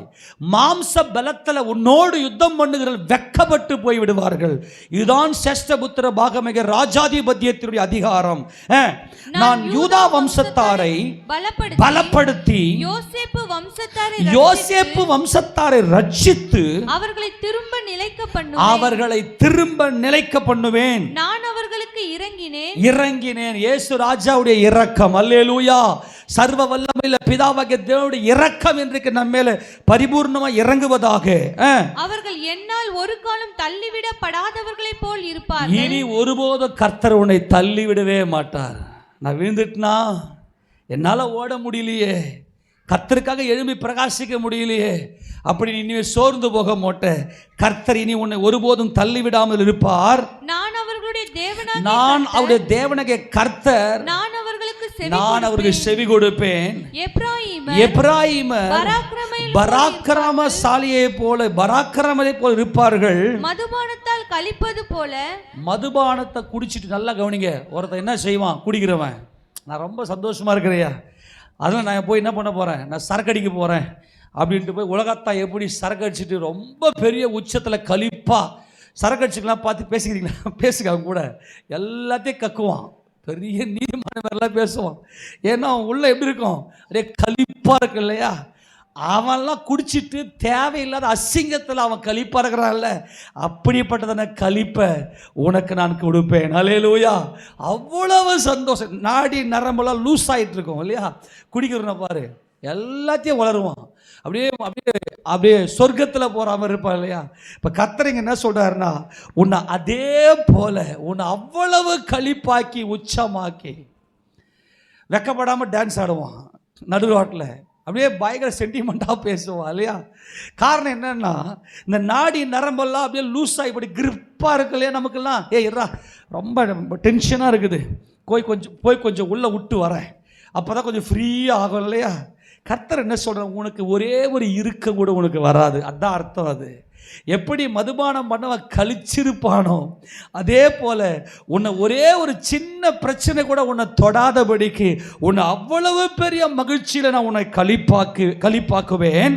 மாம்ச பலத்தில் உன்னோடு யுத்தம் பண்ணுகிறவர்கள் வெட்கப்பட்டு போய் விடுவார்கள். இதுதான் சேஷ்டபுத்திர பாகமிக ராஜாதிபத்தியத்தினுடைய அதிகாரம். நான் யூதா வம்சத்தாரை பலப்படுத்தி யோசேப்பு வம்சத்தாரை ரட்சித்து அவர்களை திரும்ப நிலைக்க பண்ணுவேன். நான் அவர்களுக்கு இறங்கினேன். இயேசு ராஜாவுடைய இரக்கம். அல்லேலூயா. சர்வ வல்லமையுள்ள பிதாவாகிய தேவனுடைய இரக்கம் இன்றைக்கு நம்ம மேல பரிபூர்ணமாய் இறங்குவதாக. அவர்கள் என்னால் ஒரு காலம் தள்ளிவிடப்படாதவர்களை போல் இருப்பார்கள். இனி ஒருபோதும் கர்த்தர் உன்னை தள்ளிவிடவே மாட்டார். நான் விழுந்துட்டனா, என்னால ஓட முடியலையே, கர்த்தருக்காக எழும்பி பிரகாசிக்க முடியலையே, அப்படி இனிமே சோர்ந்து போக மாட்டேன். கர்த்தர் இனி உன்னை ஒருபோதும் தள்ளிவிடாமல் இருப்பார். நான் அவருடைய தேவனாகிய கர்த்தர், நான் அவருக்கு செவி கொடுப்பேன். எப்ராயிம் பராக்கிரமசாலியை போல, பராக்கிரமத்தை போல இருப்பார்கள். மதுபானத்தால் கழிப்பது போல. மதுபானத்தை குடிச்சிட்டு, நல்லா கவனிங்க, ஒருத்தன் என்ன செய்வான்? குடிக்கிறவன், நான் ரொம்ப சந்தோஷமா இருக்கிறையா, அதனால் நான் போய் என்ன பண்ண போகிறேன், நான் சரக்கு அடிக்க போகிறேன் அப்படின்ட்டு போய் உலகத்தான் எப்படி சரக்கு அடிச்சுட்டு ரொம்ப பெரிய உச்சத்தில் கழிப்பாக சரக்கு அடிச்சுக்கலாம் பார்த்து பேசிக்கிறீங்களா? பேசுங்க. அவங்க கூட எல்லாத்தையும் கக்குவான், பெரிய நீதிமான மாதிரிலாம் பேசுவான். ஏன்னா அவன் உள்ள எப்படி இருக்கும், அப்படியே கழிப்பாக இருக்கு இல்லையா? அவன்லாம் குடிச்சிட்டு தேவையில்லாத அசிங்கத்தில் அவன் கழிப்பாக இருக்கிறான்ல, அப்படிப்பட்டதான கழிப்பை உனக்கு நான் கொடுப்பேன். அல்லேலூயா. அவ்வளவு சந்தோஷம். நாடி நரம்பெல்லாம் லூஸ் ஆகிட்டு இருக்கோம் இல்லையா? குடிக்கிறவனை பாரு, எல்லாத்தையும் வளருவான். அப்படியே அப்படியே அப்படியே சொர்க்கத்தில் போகிற மாதிரி இருப்பான் இல்லையா? இப்போ கர்த்தர் என்ன சொல்கிறாருன்னா, உன்னை அதே போல உன்னை அவ்வளவு கழிப்பாக்கி உச்சமாக்கி வெக்கப்படாமல் டான்ஸ் ஆடுவான் நடுரோட்டில். அப்படியே பயங்கர சென்டிமெண்ட்டாக பேசுவான் இல்லையா? காரணம் என்னன்னா, இந்த நாடி நரம்பெல்லாம் அப்படியே லூஸ் ஆகி இப்படி கிரிப்பாக இருக்கு இல்லையா? நமக்கெல்லாம் இருறா ரொம்ப டென்ஷனாக இருக்குது, போய் கொஞ்சம் உள்ளே விட்டு வரேன், அப்போ தான் கொஞ்சம் ஃப்ரீயாக ஆகும் இல்லையா? கர்த்தர் என்ன சொல்கிறார், உனக்கு ஒரே ஒரு இறுக்கம் கூட உனக்கு வராது. அதான் அர்த்தம். அது எப்படி மதுபானம் பண்ணவன் கழிச்சிருப்பானோ அதே போல உன்னை ஒரே ஒரு சின்ன பிரச்சனை கூட உன்னை தொடாதபடிக்கு உன்னை அவ்வளவு பெரிய மகிழ்ச்சியில நான் உன்னை களிப்பாக்குவேன்.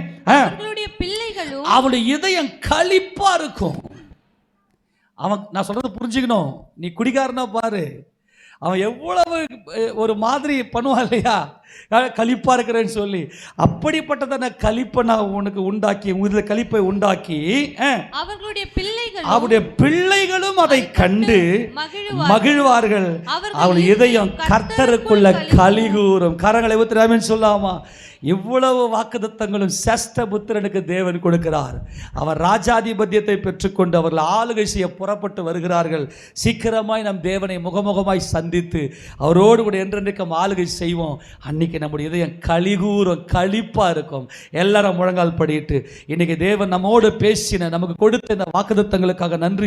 அவளுடைய இதயம் களிப்பா இருக்கும். அவன், நான் சொல்றது புரிஞ்சுக்கணும். நீ குடிகாரனா பாரு, அவன் எவ்வளவு ஒரு மாதிரி பண்ணுவான் இல்லையா, களிப்பா இருக்கிறேன்னு சொல்லி. அப்படிப்பட்டதான களிப்பை நான் உனக்கு உண்டாக்கி, உங்கள் களிப்பை உண்டாக்கி அவருடைய பிள்ளைகளும் அதை கண்டு மகிழ்வார்கள். அவள் இதயம் கர்த்தருக்குள்ள கலிகூறும். கரங்களை ஊத்துறாமேன்னு சொல்லாமா? இவ்வளவு வாக்குத்தத்தங்களும் சேஷ்டபுத்திரனுக்கு தேவன் கொடுக்கிறார். அவர் ராஜாதிபத்தியத்தை பெற்றுக்கொண்டு அவர்கள் ஆளுகை செய்ய புறப்பட்டு வருகிறார்கள். சீக்கிரமாய் நம் தேவனை முகமுகமாய் சந்தித்து அவரோடு கூட என்றென்றைக்கும் ஆளுகை செய்வோம். அன்னைக்கு நம்முடைய இதயம் கலிகூறும், களிப்பா இருக்கும். எல்லாரும் முழங்கால் படிட்டு இன்னைக்கு தேவன் நம்மோடு பேசின, நமக்கு கொடுத்த இந்த வாக்குத்தத்தங்களுக்காக நன்றி